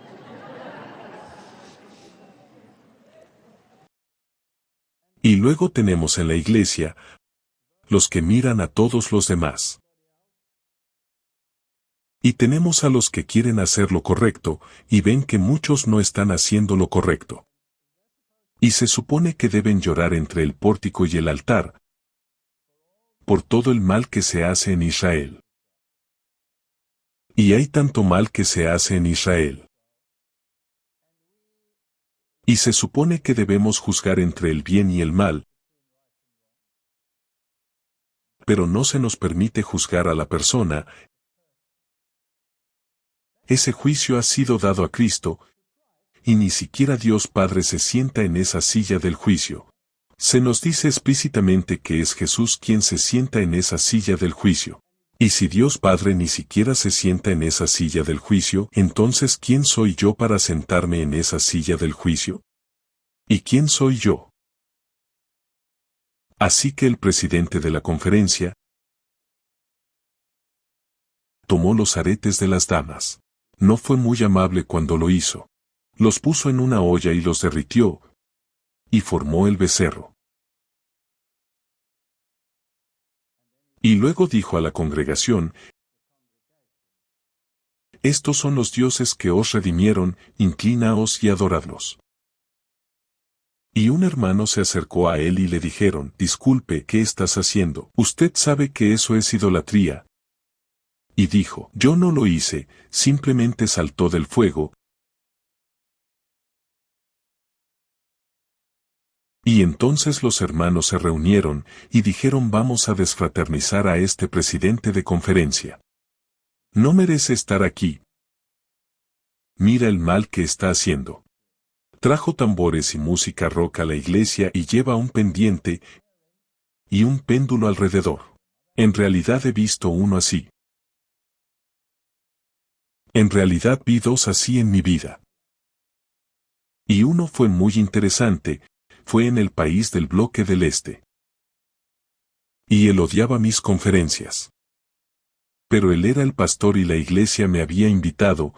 Y luego tenemos en la iglesia, los que miran a todos los demás. Y tenemos a los que quieren hacer lo correcto, y ven que muchos no están haciendo lo correcto. Y se supone que deben llorar entre el pórtico y el altar, por todo el mal que se hace en Israel. Y hay tanto mal que se hace en Israel. Y se supone que debemos juzgar entre el bien y el mal, pero no se nos permite juzgar a la persona. Ese juicio ha sido dado a Cristo, y ni siquiera Dios Padre se sienta en esa silla del juicio. Se nos dice explícitamente que es Jesús quien se sienta en esa silla del juicio. Y si Dios Padre ni siquiera se sienta en esa silla del juicio, entonces ¿quién soy yo para sentarme en esa silla del juicio? ¿Y quién soy yo? Así que el presidente de la conferencia tomó los aretes de las damas. No fue muy amable cuando lo hizo. Los puso en una olla y los derritió, y formó el becerro. Y luego dijo a la congregación, estos son los dioses que os redimieron, inclinaos y adoradlos. Y un hermano se acercó a él y le dijeron, disculpe, ¿qué estás haciendo? Usted sabe que eso es idolatría. Y dijo, yo no lo hice, simplemente saltó del fuego. Y entonces los hermanos se reunieron, y dijeron vamos a desfraternizar a este presidente de conferencia. No merece estar aquí. Mira el mal que está haciendo. Trajo tambores y música rock a la iglesia y lleva un pendiente y un péndulo alrededor. En realidad he visto uno así. En realidad vi 2 así en mi vida. Y uno fue muy interesante, fue en el país del bloque del Este. Y él odiaba mis conferencias. Pero él era el pastor y la iglesia me había invitado,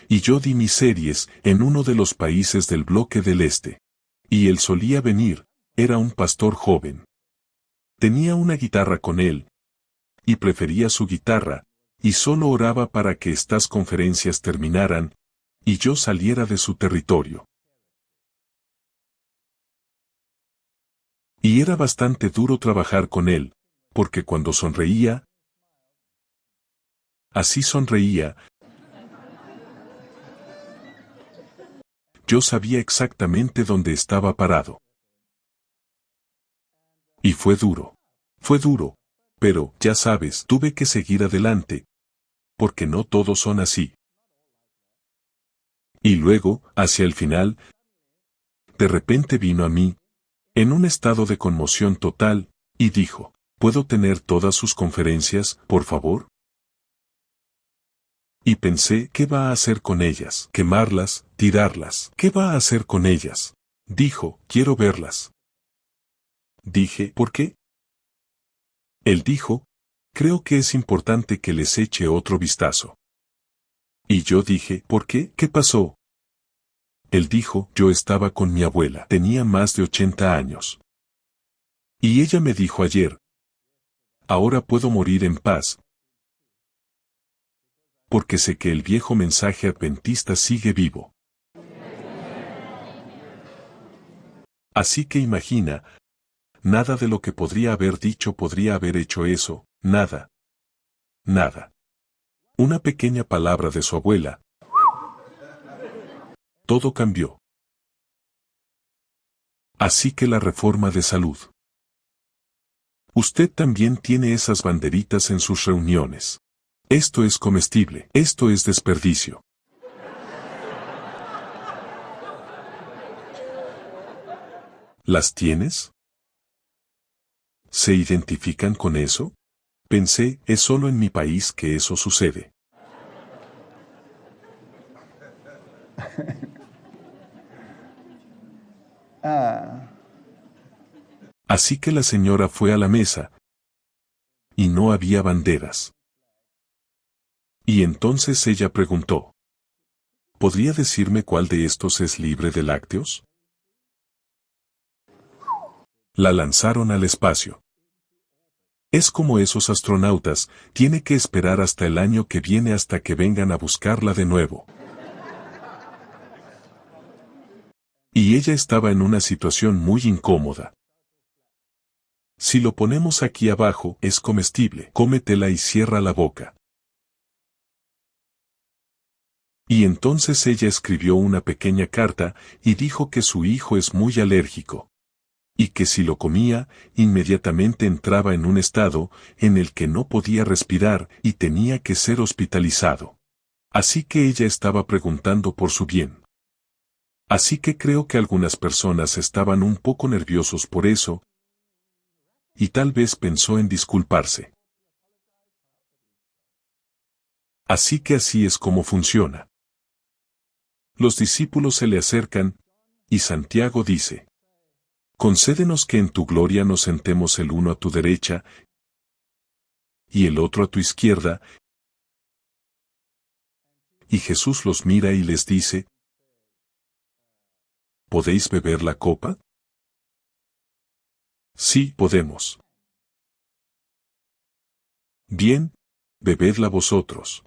y yo di mis series en uno de los países del bloque del Este. Y él solía venir, era un pastor joven. Tenía una guitarra con él, y prefería su guitarra, y solo oraba para que estas conferencias terminaran, y yo saliera de su territorio. Y era bastante duro trabajar con él, porque cuando sonreía, así sonreía, yo sabía exactamente dónde estaba parado. Y fue duro, pero, ya sabes, tuve que seguir adelante, porque no todos son así. Y luego, hacia el final, de repente vino a mí, en un estado de conmoción total, y dijo, ¿puedo tener todas sus conferencias, por favor? Y pensé, ¿qué va a hacer con ellas? ¿Quemarlas? ¿Tirarlas? ¿Qué va a hacer con ellas? Dijo, quiero verlas. Dije, ¿por qué? Él dijo, creo que es importante que les eche otro vistazo. Y yo dije, ¿por qué? ¿Qué pasó? Él dijo, yo estaba con mi abuela, tenía más de 80 años. Y ella me dijo ayer, ahora puedo morir en paz, porque sé que el viejo mensaje adventista sigue vivo. Así que imagina, nada de lo que podría haber dicho podría haber hecho eso, nada. Nada. Una pequeña palabra de su abuela. Todo cambió. Así que la reforma de salud. Usted también tiene esas banderitas en sus reuniones. Esto es comestible, esto es desperdicio. ¿Las tienes? ¿Se identifican con eso? Pensé, es solo en mi país que eso sucede. Así que la señora fue a la mesa. Y no había banderas. Y entonces ella preguntó. ¿Podría decirme cuál de estos es libre de lácteos? La lanzaron al espacio. Es como esos astronautas, tiene que esperar hasta el año que viene hasta que vengan a buscarla de nuevo. Y ella estaba en una situación muy incómoda. Si lo ponemos aquí abajo, es comestible, cómetela y cierra la boca. Y entonces ella escribió una pequeña carta y dijo que su hijo es muy alérgico. Y que si lo comía, inmediatamente entraba en un estado en el que no podía respirar y tenía que ser hospitalizado. Así que ella estaba preguntando por su bien. Así que creo que algunas personas estaban un poco nerviosos por eso, y tal vez pensó en disculparse. Así que así es como funciona. Los discípulos se le acercan, y Santiago dice, concédenos que en tu gloria nos sentemos el uno a tu derecha y el otro a tu izquierda. Y Jesús los mira y les dice, ¿podéis beber la copa? Sí, podemos. Bien, bebedla vosotros.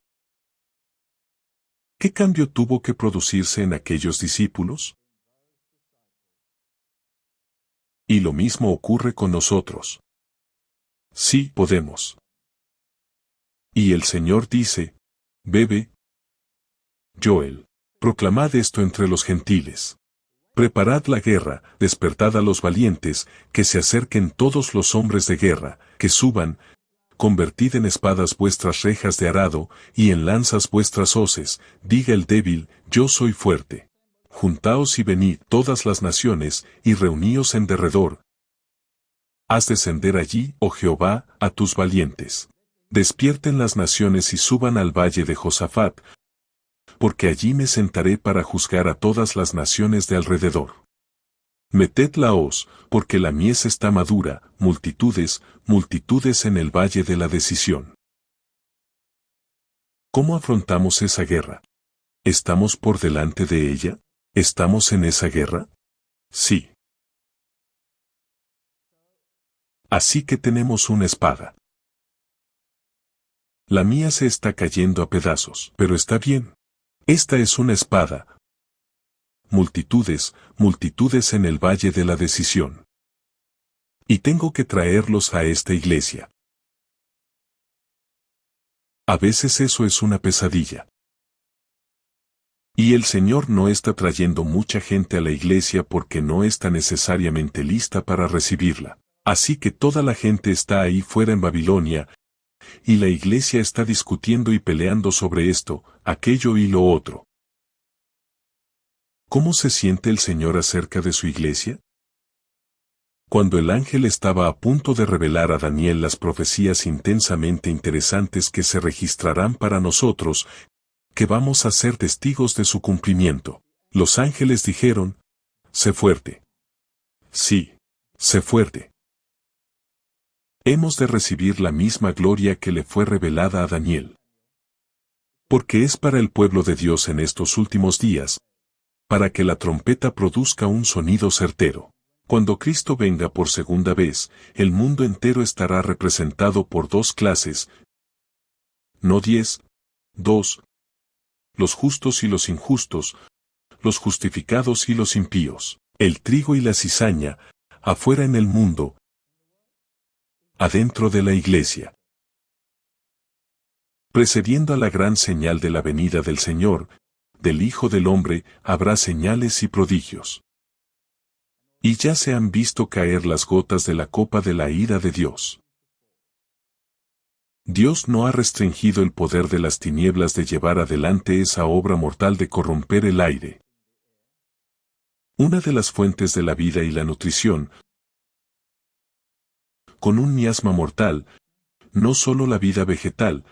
¿Qué cambio tuvo que producirse en aquellos discípulos? Y lo mismo ocurre con nosotros. Sí, podemos. Y el Señor dice, bebe. Joel, proclamad esto entre los gentiles. Preparad la guerra, despertad a los valientes, que se acerquen todos los hombres de guerra, que suban, convertid en espadas vuestras rejas de arado, y en lanzas vuestras hoces, diga el débil, yo soy fuerte. Juntaos y venid todas las naciones, y reuníos en derredor. Haz descender allí, oh Jehová, a tus valientes. Despierten las naciones y suban al valle de Josafat, porque allí me sentaré para juzgar a todas las naciones de alrededor. Meted la hoz, porque la mies está madura, multitudes, multitudes en el valle de la decisión. ¿Cómo afrontamos esa guerra? ¿Estamos por delante de ella? ¿Estamos en esa guerra? Sí. Así que tenemos una espada. La mía se está cayendo a pedazos, pero está bien. Esta es una espada. Multitudes, multitudes en el valle de la decisión. Y tengo que traerlos a esta iglesia. A veces eso es una pesadilla. Y el Señor no está trayendo mucha gente a la iglesia porque no está necesariamente lista para recibirla. Así que toda la gente está ahí fuera en Babilonia, y la iglesia está discutiendo y peleando sobre esto, aquello y lo otro. ¿Cómo se siente el Señor acerca de su iglesia? Cuando el ángel estaba a punto de revelar a Daniel las profecías intensamente interesantes que se registrarán para nosotros, que vamos a ser testigos de su cumplimiento, los ángeles dijeron, sé fuerte. Sí, sé fuerte. Hemos de recibir la misma gloria que le fue revelada a Daniel. Porque es para el pueblo de Dios en estos últimos días, para que la trompeta produzca un sonido certero. Cuando Cristo venga por segunda vez, el mundo entero estará representado por dos clases, no 10, 2, los justos y los injustos, los justificados y los impíos, el trigo y la cizaña, afuera en el mundo, adentro de la iglesia. Precediendo a la gran señal de la venida del Señor, del Hijo del Hombre, habrá señales y prodigios. Y ya se han visto caer las gotas de la copa de la ira de Dios. Dios no ha restringido el poder de las tinieblas de llevar adelante esa obra mortal de corromper el aire. Una de las fuentes de la vida y la nutrición, con un miasma mortal, no solo la vida vegetal,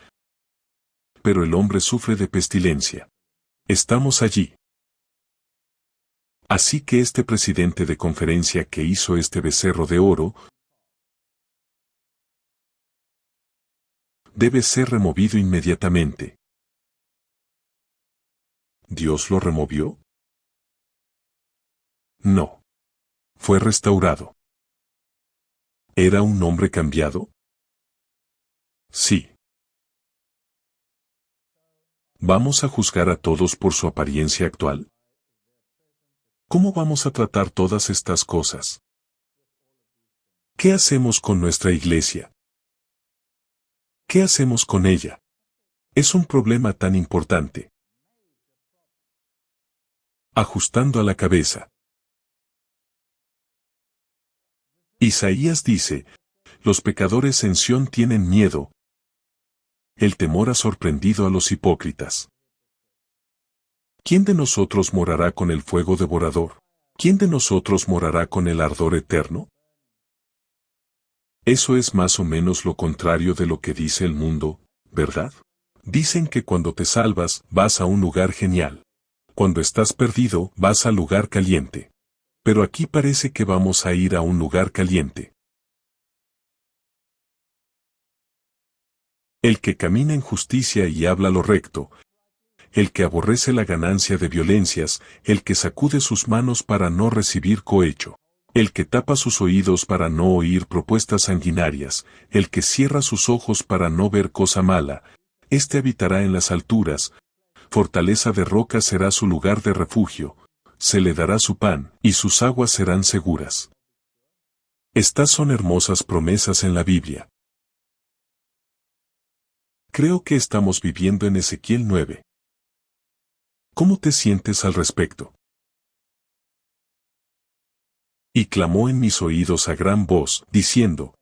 pero el hombre sufre de pestilencia. Estamos allí. Así que este presidente de conferencia que hizo este becerro de oro debe ser removido inmediatamente. ¿Dios lo removió? No. Fue restaurado. ¿Era un hombre cambiado? Sí. ¿Vamos a juzgar a todos por su apariencia actual? ¿Cómo vamos a tratar todas estas cosas? ¿Qué hacemos con nuestra iglesia? ¿Qué hacemos con ella? Es un problema tan importante. Ajustando a la cabeza. Isaías dice, los pecadores en Sión tienen miedo. El temor ha sorprendido a los hipócritas. ¿Quién de nosotros morará con el fuego devorador? ¿Quién de nosotros morará con el ardor eterno? Eso es más o menos lo contrario de lo que dice el mundo, ¿verdad? Dicen que cuando te salvas, vas a un lugar genial. Cuando estás perdido, vas al lugar caliente. Pero aquí parece que vamos a ir a un lugar caliente. El que camina en justicia y habla lo recto, el que aborrece la ganancia de violencias, el que sacude sus manos para no recibir cohecho, el que tapa sus oídos para no oír propuestas sanguinarias, el que cierra sus ojos para no ver cosa mala, éste habitará en las alturas, fortaleza de roca será su lugar de refugio, se le dará su pan, y sus aguas serán seguras. Estas son hermosas promesas en la Biblia. Creo que estamos viviendo en Ezequiel 9. ¿Cómo te sientes al respecto? Y clamó en mis oídos a gran voz, diciendo,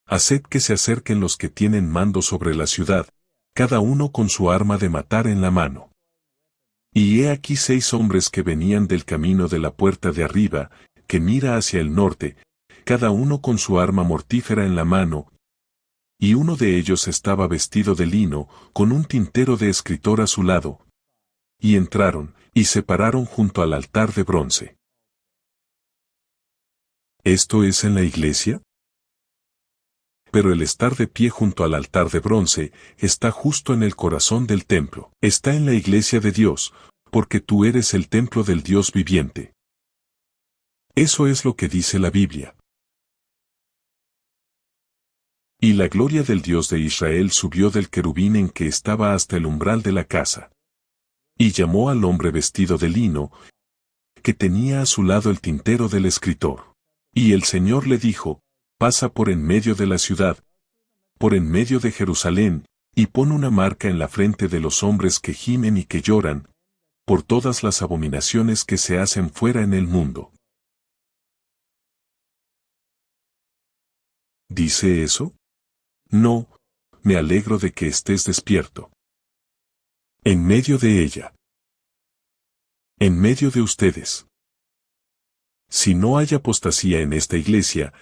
haced que se acerquen los que tienen mando sobre la ciudad, cada uno con su arma de matar en la mano. Y he aquí 6 hombres que venían del camino de la puerta de arriba, que mira hacia el norte, cada uno con su arma mortífera en la mano, y uno de ellos estaba vestido de lino, con un tintero de escritor a su lado. Y entraron, y se pararon junto al altar de bronce. ¿Esto es en la iglesia? Pero el estar de pie junto al altar de bronce, está justo en el corazón del templo. Está en la iglesia de Dios, porque tú eres el templo del Dios viviente. Eso es lo que dice la Biblia. Y la gloria del Dios de Israel subió del querubín en que estaba hasta el umbral de la casa. Y llamó al hombre vestido de lino, que tenía a su lado el tintero del escritor. Y el Señor le dijo, pasa por en medio de la ciudad, por en medio de Jerusalén, y pon una marca en la frente de los hombres que gimen y que lloran, por todas las abominaciones que se hacen fuera en el mundo. ¿Dice eso? No, me alegro de que estés despierto. En medio de ella. En medio de ustedes. Si no hay apostasía en esta iglesia,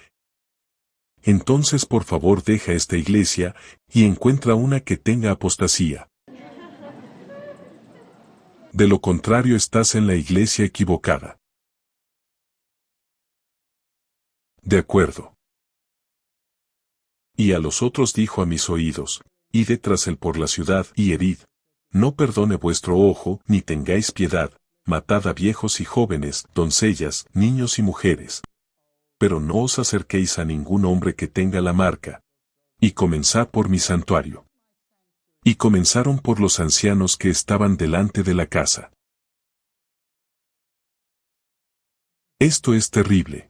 entonces por favor deja esta iglesia, y encuentra una que tenga apostasía. De lo contrario estás en la iglesia equivocada. De acuerdo. Y a los otros dijo a mis oídos, id tras él por la ciudad y herid. No perdone vuestro ojo, ni tengáis piedad, matad a viejos y jóvenes, doncellas, niños y mujeres. Pero no os acerquéis a ningún hombre que tenga la marca. Y comenzad por mi santuario. Y comenzaron por los ancianos que estaban delante de la casa. Esto es terrible.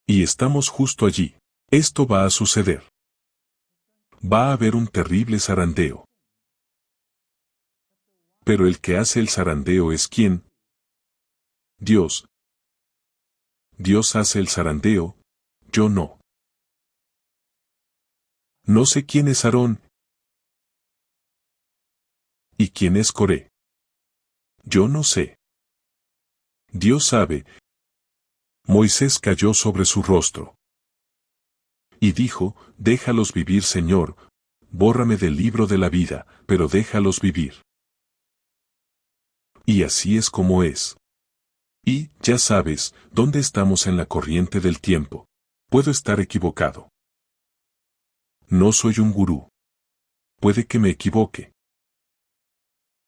Y estamos justo allí. Esto va a suceder. Va a haber un terrible zarandeo. Pero el que hace el zarandeo es ¿quién? Dios. Dios hace el zarandeo, yo no. No sé quién es Aarón. ¿Y quién es Coré? Yo no sé. Dios sabe. Moisés cayó sobre su rostro. Y dijo, déjalos vivir, Señor, bórrame del libro de la vida, pero déjalos vivir. Y así es como es. Y, ya sabes, ¿dónde estamos en la corriente del tiempo? Puedo estar equivocado. No soy un gurú. Puede que me equivoque.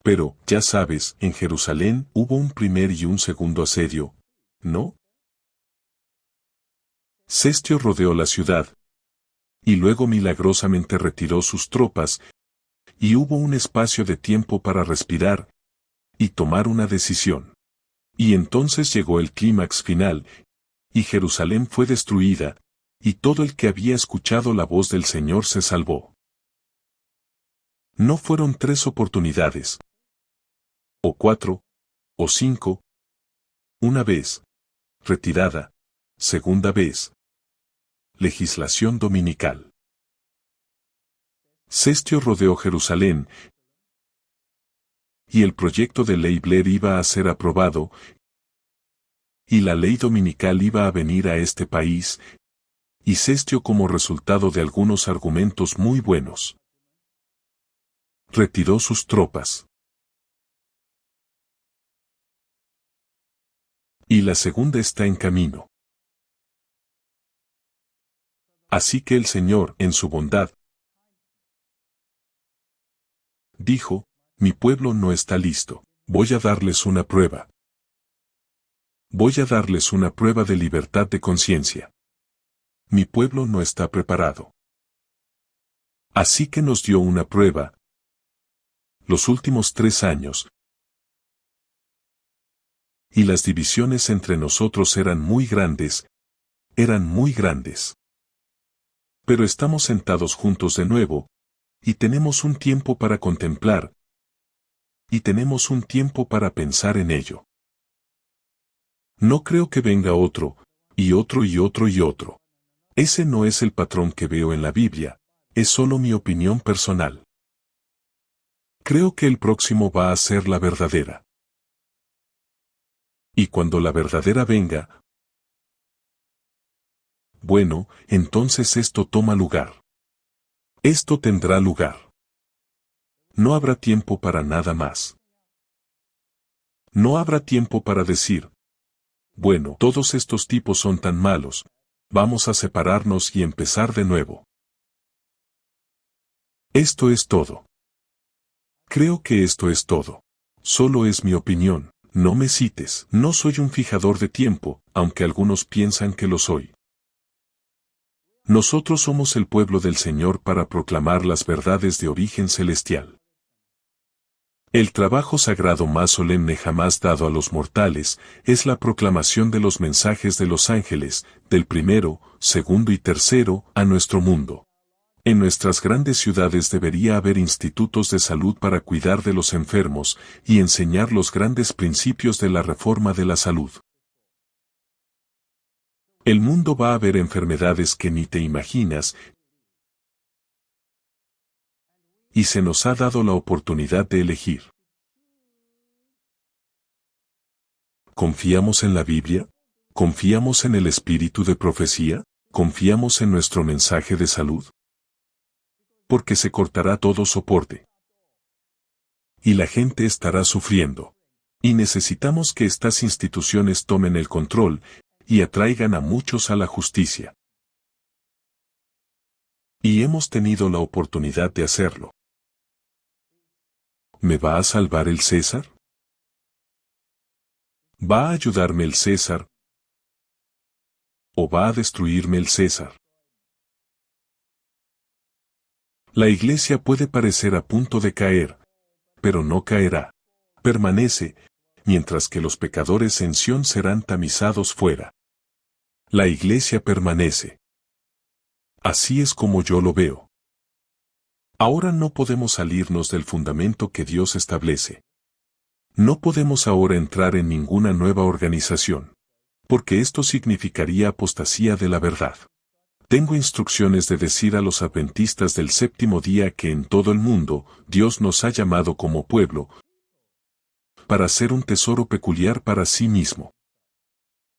Pero, ya sabes, en Jerusalén hubo un primer y un segundo asedio, ¿no? Cestio rodeó la ciudad. Y luego milagrosamente retiró sus tropas, y hubo un espacio de tiempo para respirar y tomar una decisión. Y entonces llegó el clímax final, y Jerusalén fue destruida, y todo el que había escuchado la voz del Señor se salvó. No fueron 3 oportunidades, o 4, o 5, una vez, retirada, segunda vez. Legislación dominical. Cestio rodeó Jerusalén, y el proyecto de ley Blair iba a ser aprobado, y la ley dominical iba a venir a este país, y Cestio, como resultado de algunos argumentos muy buenos, retiró sus tropas. Y la segunda está en camino. Así que el Señor, en su bondad, dijo, mi pueblo no está listo, voy a darles una prueba. Voy a darles una prueba de libertad de conciencia. Mi pueblo no está preparado. Así que nos dio una prueba. Los últimos 3 años. Y las divisiones entre nosotros eran muy grandes. Eran muy grandes. Pero estamos sentados juntos de nuevo, y tenemos un tiempo para contemplar, y tenemos un tiempo para pensar en ello. No creo que venga otro, y otro y otro y otro. Ese no es el patrón que veo en la Biblia, es solo mi opinión personal. Creo que el próximo va a ser la verdadera. Y cuando la verdadera venga, bueno, entonces esto toma lugar. Esto tendrá lugar. No habrá tiempo para nada más. No habrá tiempo para decir, bueno, todos estos tipos son tan malos, vamos a separarnos y empezar de nuevo. Esto es todo. Creo que esto es todo. Solo es mi opinión, no me cites. No soy un fijador de tiempo, aunque algunos piensan que lo soy. Nosotros somos el pueblo del Señor para proclamar las verdades de origen celestial. El trabajo sagrado más solemne jamás dado a los mortales es la proclamación de los mensajes de los ángeles, del primero, segundo y tercero, a nuestro mundo. En nuestras grandes ciudades debería haber institutos de salud para cuidar de los enfermos y enseñar los grandes principios de la reforma de la salud. El mundo va a ver enfermedades que ni te imaginas, y se nos ha dado la oportunidad de elegir. ¿Confiamos en la Biblia? ¿Confiamos en el espíritu de profecía? ¿Confiamos en nuestro mensaje de salud? Porque se cortará todo soporte. Y la gente estará sufriendo. Y necesitamos que estas instituciones tomen el control y atraigan a muchos a la justicia. Y hemos tenido la oportunidad de hacerlo. ¿Me va a salvar el César? ¿Va a ayudarme el César? ¿O va a destruirme el César? La iglesia puede parecer a punto de caer, pero no caerá. Permanece, mientras que los pecadores en Sión serán tamizados fuera. La iglesia permanece. Así es como yo lo veo. Ahora no podemos salirnos del fundamento que Dios establece. No podemos ahora entrar en ninguna nueva organización, porque esto significaría apostasía de la verdad. Tengo instrucciones de decir a los adventistas del séptimo día que en todo el mundo Dios nos ha llamado como pueblo para ser un tesoro peculiar para sí mismo.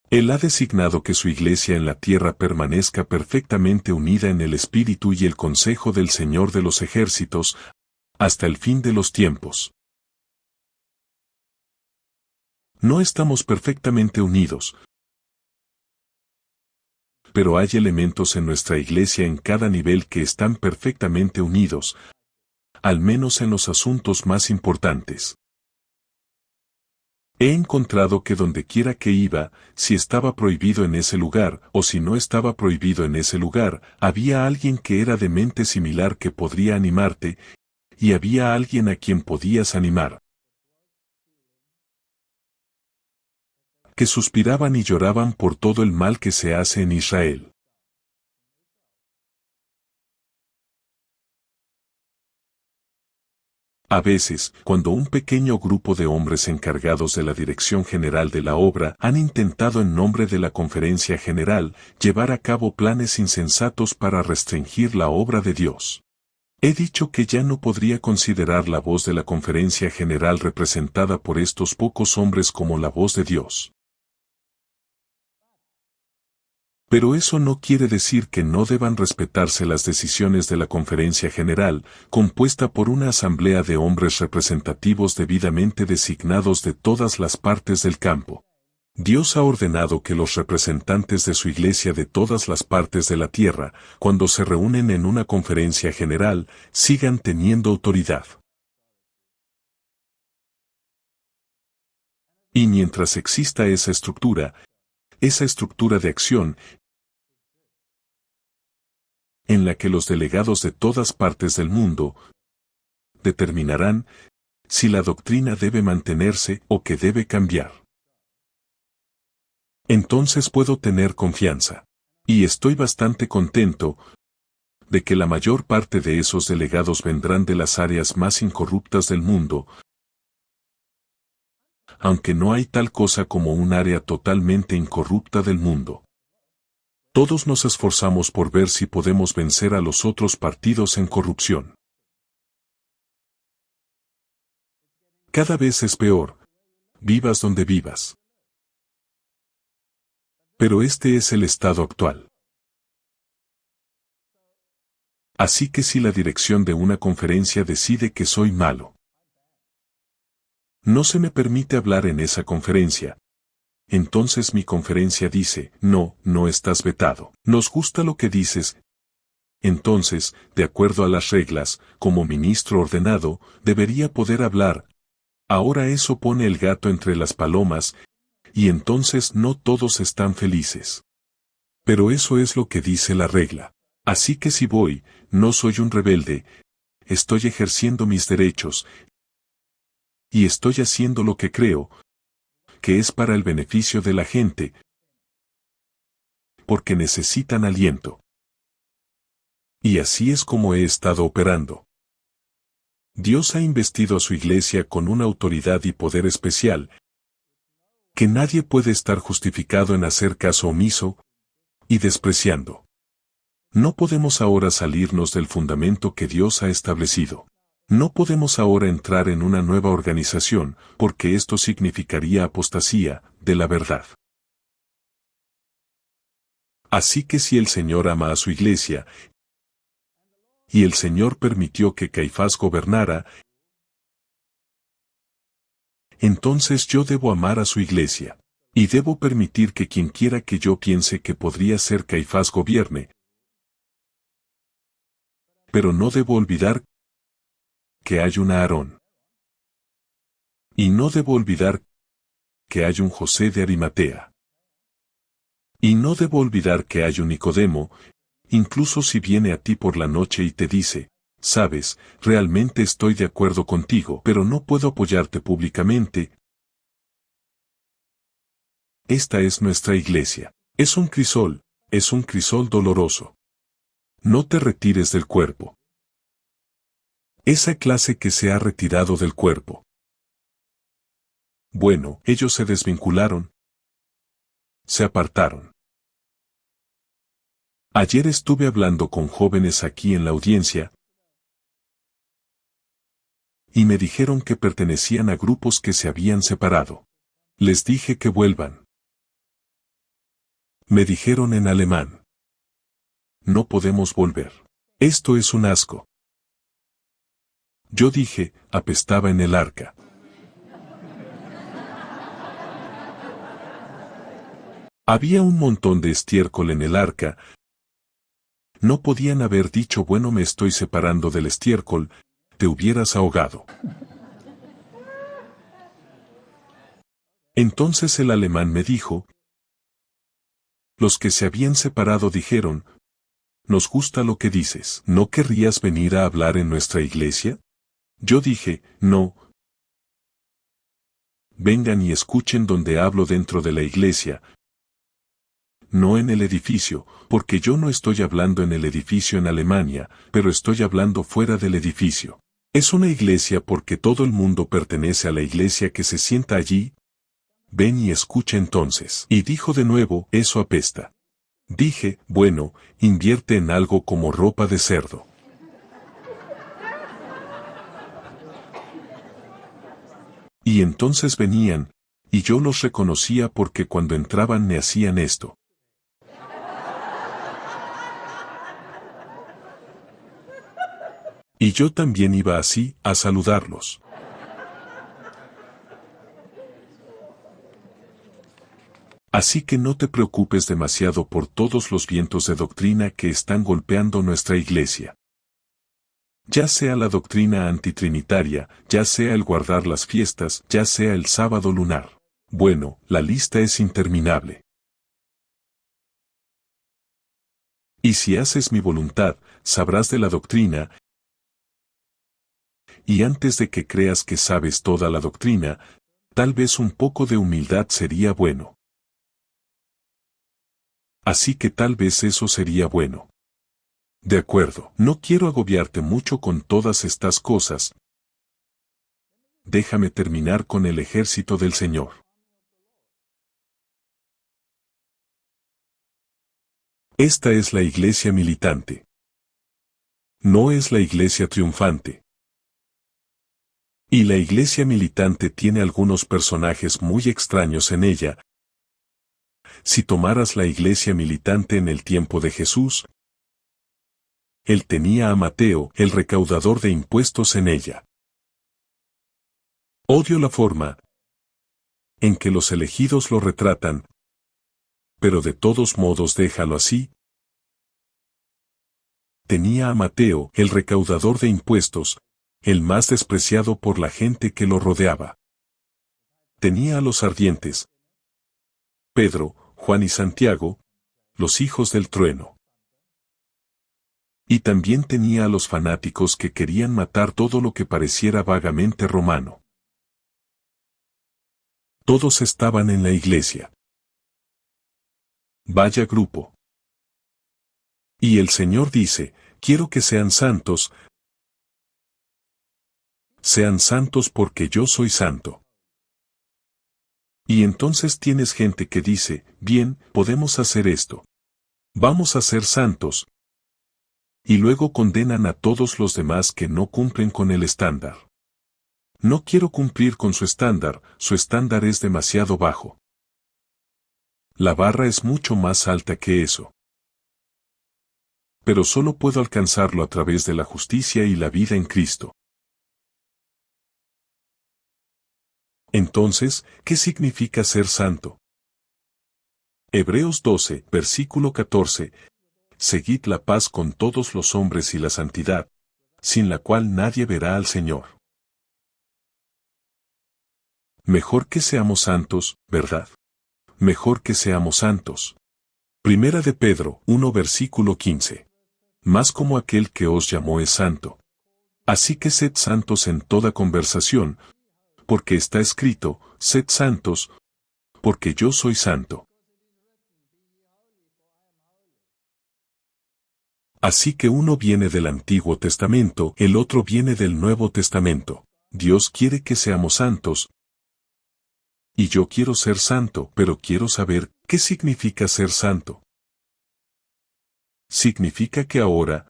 Él ha designado que su iglesia en la tierra permanezca perfectamente unida en el espíritu y el consejo del Señor de los ejércitos, hasta el fin de los tiempos. No estamos perfectamente unidos, pero hay elementos en nuestra iglesia en cada nivel que están perfectamente unidos, al menos en los asuntos más importantes. He encontrado que donde quiera que iba, si estaba prohibido en ese lugar o si no estaba prohibido en ese lugar, había alguien que era de mente similar que podría animarte, y había alguien a quien podías animar. Que suspiraban y lloraban por todo el mal que se hace en Israel. A veces, cuando un pequeño grupo de hombres encargados de la dirección general de la obra han intentado en nombre de la conferencia general llevar a cabo planes insensatos para restringir la obra de Dios. He dicho que ya no podría considerar la voz de la conferencia general representada por estos pocos hombres como la voz de Dios. Pero eso no quiere decir que no deban respetarse las decisiones de la Conferencia General, compuesta por una asamblea de hombres representativos debidamente designados de todas las partes del campo. Dios ha ordenado que los representantes de su iglesia de todas las partes de la tierra, cuando se reúnen en una conferencia general, sigan teniendo autoridad. Y mientras exista esa estructura de acción, en la que los delegados de todas partes del mundo determinarán si la doctrina debe mantenerse o que debe cambiar. Entonces puedo tener confianza. Y estoy bastante contento de que la mayor parte de esos delegados vendrán de las áreas más incorruptas del mundo, aunque no hay tal cosa como un área totalmente incorrupta del mundo. Todos nos esforzamos por ver si podemos vencer a los otros partidos en corrupción. Cada vez es peor, vivas donde vivas. Pero este es el estado actual. Así que si la dirección de una conferencia decide que soy malo, no se me permite hablar en esa conferencia. Entonces mi conferencia dice, no, no estás vetado. Nos gusta lo que dices. Entonces, de acuerdo a las reglas, como ministro ordenado, debería poder hablar. Ahora eso pone el gato entre las palomas, y entonces no todos están felices. Pero eso es lo que dice la regla. Así que si voy, no soy un rebelde, estoy ejerciendo mis derechos, y estoy haciendo lo que creo, que es para el beneficio de la gente, porque necesitan aliento. Y así es como he estado operando. Dios ha investido a su iglesia con una autoridad y poder especial, que nadie puede estar justificado en hacer caso omiso y despreciando. No podemos ahora salirnos del fundamento que Dios ha establecido. No podemos ahora entrar en una nueva organización, porque esto significaría apostasía de la verdad. Así que si el Señor ama a su iglesia, y el Señor permitió que Caifás gobernara, entonces yo debo amar a su iglesia, y debo permitir que quien quiera que yo piense que podría ser Caifás gobierne, pero no debo olvidar que hay un Aarón. Y no debo olvidar que hay un José de Arimatea. Y no debo olvidar que hay un Nicodemo, incluso si viene a ti por la noche y te dice, sabes, realmente estoy de acuerdo contigo, pero no puedo apoyarte públicamente. Esta es nuestra iglesia. Es un crisol doloroso. No te retires del cuerpo. Esa clase que se ha retirado del cuerpo. Bueno, ellos se desvincularon. Se apartaron. Ayer estuve hablando con jóvenes aquí en la audiencia y me dijeron que pertenecían a grupos que se habían separado. Les dije que vuelvan. Me dijeron en alemán. No podemos volver. Esto es un asco. Yo dije, apestaba en el arca. Había un montón de estiércol en el arca. No podían haber dicho, bueno, me estoy separando del estiércol, te hubieras ahogado. Entonces el alemán me dijo, los que se habían separado dijeron, nos gusta lo que dices, ¿no querrías venir a hablar en nuestra iglesia? Yo dije, no. Vengan y escuchen donde hablo dentro de la iglesia, no en el edificio, porque yo no estoy hablando en el edificio en Alemania, pero estoy hablando fuera del edificio. Es una iglesia porque todo el mundo pertenece a la iglesia que se sienta allí. Ven y escucha entonces. Y dijo de nuevo, eso apesta. Dije, bueno, invierte en algo como ropa de cerdo. Y entonces venían, y yo los reconocía porque cuando entraban me hacían esto. Y yo también iba así, a saludarlos. Así que no te preocupes demasiado por todos los vientos de doctrina que están golpeando nuestra iglesia. Ya sea la doctrina antitrinitaria, ya sea el guardar las fiestas, ya sea el sábado lunar. Bueno, la lista es interminable. Y si haces mi voluntad, sabrás de la doctrina, y antes de que creas que sabes toda la doctrina, tal vez un poco de humildad sería bueno. Así que tal vez eso sería bueno. De acuerdo, no quiero agobiarte mucho con todas estas cosas. Déjame terminar con el ejército del Señor. Esta es la iglesia militante. No es la iglesia triunfante. Y la iglesia militante tiene algunos personajes muy extraños en ella. Si tomaras la iglesia militante en el tiempo de Jesús, él tenía a Mateo, el recaudador de impuestos, en ella. Odio la forma en que los elegidos lo retratan, pero de todos modos déjalo así. Tenía a Mateo, el recaudador de impuestos, el más despreciado por la gente que lo rodeaba. Tenía a los ardientes, Pedro, Juan y Santiago, los hijos del trueno. Y también tenía a los fanáticos que querían matar todo lo que pareciera vagamente romano. Todos estaban en la iglesia. Vaya grupo. Y el Señor dice, quiero que sean santos. Sean santos porque yo soy santo. Y entonces tienes gente que dice, bien, podemos hacer esto. Vamos a ser santos. Y luego condenan a todos los demás que no cumplen con el estándar. No quiero cumplir con su estándar es demasiado bajo. La barra es mucho más alta que eso. Pero solo puedo alcanzarlo a través de la justicia y la vida en Cristo. Entonces, ¿qué significa ser santo? Hebreos 12, versículo 14. seguid la paz con todos los hombres y la santidad, sin la cual nadie verá al Señor. Mejor que seamos santos, ¿verdad? Mejor que seamos santos. Primera de Pedro 1 versículo 15. Más como aquel que os llamó es santo. Así que sed santos en toda conversación, porque está escrito, sed santos, porque yo soy santo. Así que uno viene del Antiguo Testamento, el otro viene del Nuevo Testamento. Dios quiere que seamos santos, y yo quiero ser santo, pero quiero saber, ¿qué significa ser santo? ¿Significa que ahora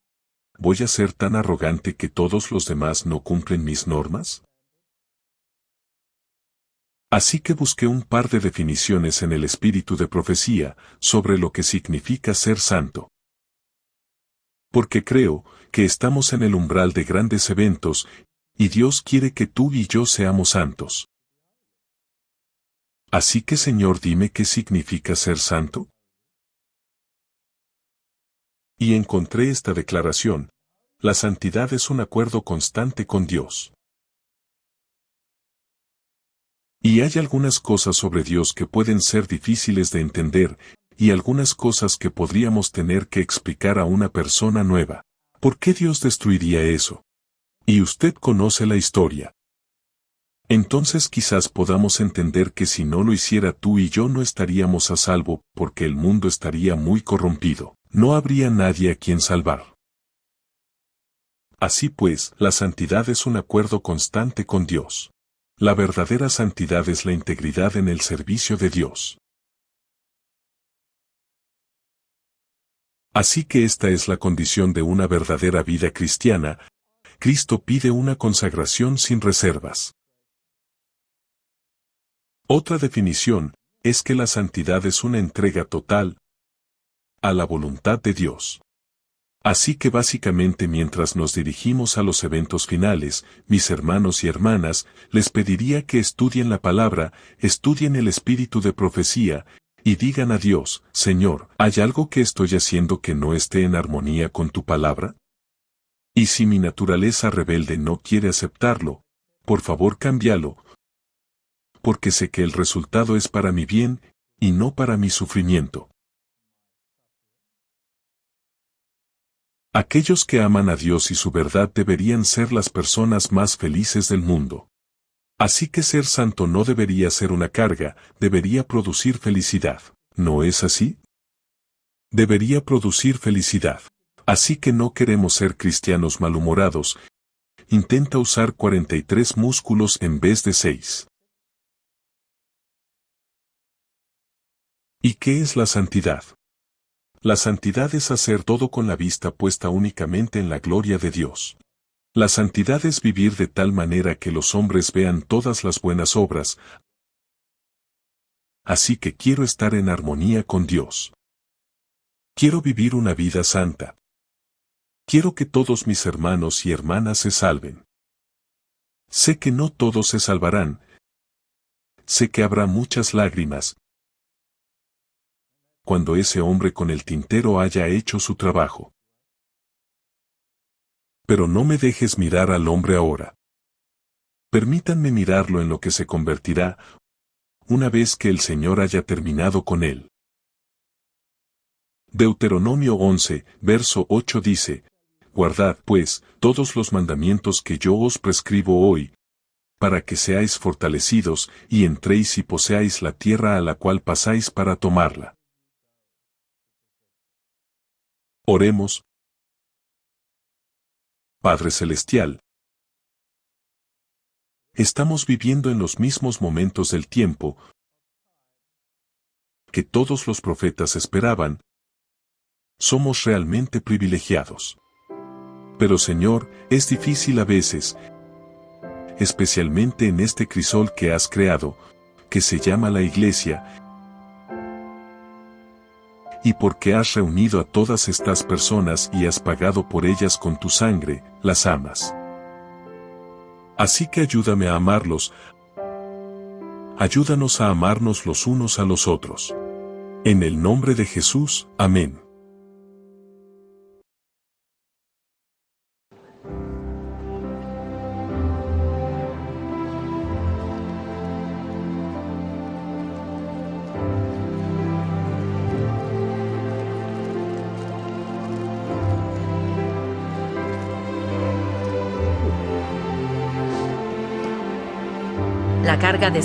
voy a ser tan arrogante que todos los demás no cumplen mis normas? Así que busqué un par de definiciones en el espíritu de profecía sobre lo que significa ser santo. Porque creo que estamos en el umbral de grandes eventos, y Dios quiere que tú y yo seamos santos. Así que Señor, dime qué significa ser santo. Y encontré esta declaración: la santidad es un acuerdo constante con Dios. Y hay algunas cosas sobre Dios que pueden ser difíciles de entender, y algunas cosas que podríamos tener que explicar a una persona nueva. ¿Por qué Dios destruiría eso? Y usted conoce la historia. Entonces quizás podamos entender que si no lo hiciera tú y yo no estaríamos a salvo, porque el mundo estaría muy corrompido. No habría nadie a quien salvar. Así pues, la santidad es un acuerdo constante con Dios. La verdadera santidad es la integridad en el servicio de Dios. Así que esta es la condición de una verdadera vida cristiana. Cristo pide una consagración sin reservas. Otra definición es que la santidad es una entrega total a la voluntad de Dios. Así que básicamente mientras nos dirigimos a los eventos finales, mis hermanos y hermanas, les pediría que estudien la palabra, estudien el espíritu de profecía, y digan a Dios: Señor, ¿hay algo que estoy haciendo que no esté en armonía con tu palabra? Y si mi naturaleza rebelde no quiere aceptarlo, por favor cámbialo, porque sé que el resultado es para mi bien, y no para mi sufrimiento. Aquellos que aman a Dios y su verdad deberían ser las personas más felices del mundo. Así que ser santo no debería ser una carga, debería producir felicidad. ¿No es así? Debería producir felicidad. Así que no queremos ser cristianos malhumorados. Intenta usar 43 músculos en vez de 6. ¿Y qué es la santidad? La santidad es hacer todo con la vista puesta únicamente en la gloria de Dios. La santidad es vivir de tal manera que los hombres vean todas las buenas obras. Así que quiero estar en armonía con Dios. Quiero vivir una vida santa. Quiero que todos mis hermanos y hermanas se salven. Sé que no todos se salvarán. Sé que habrá muchas lágrimas cuando ese hombre con el tintero haya hecho su trabajo. Pero no me dejes mirar al hombre ahora. Permítanme mirarlo en lo que se convertirá, una vez que el Señor haya terminado con él. Deuteronomio 11, verso 8 dice: Guardad, pues, todos los mandamientos que yo os prescribo hoy, para que seáis fortalecidos, y entréis y poseáis la tierra a la cual pasáis para tomarla. Oremos. Padre Celestial, estamos viviendo en los mismos momentos del tiempo que todos los profetas esperaban. Somos realmente privilegiados. Pero Señor, es difícil a veces, especialmente en este crisol que has creado, que se llama la Iglesia, y porque has reunido a todas estas personas y has pagado por ellas con tu sangre, las amas. Así que ayúdame a amarlos. Ayúdanos a amarnos los unos a los otros. En el nombre de Jesús, amén. La carga de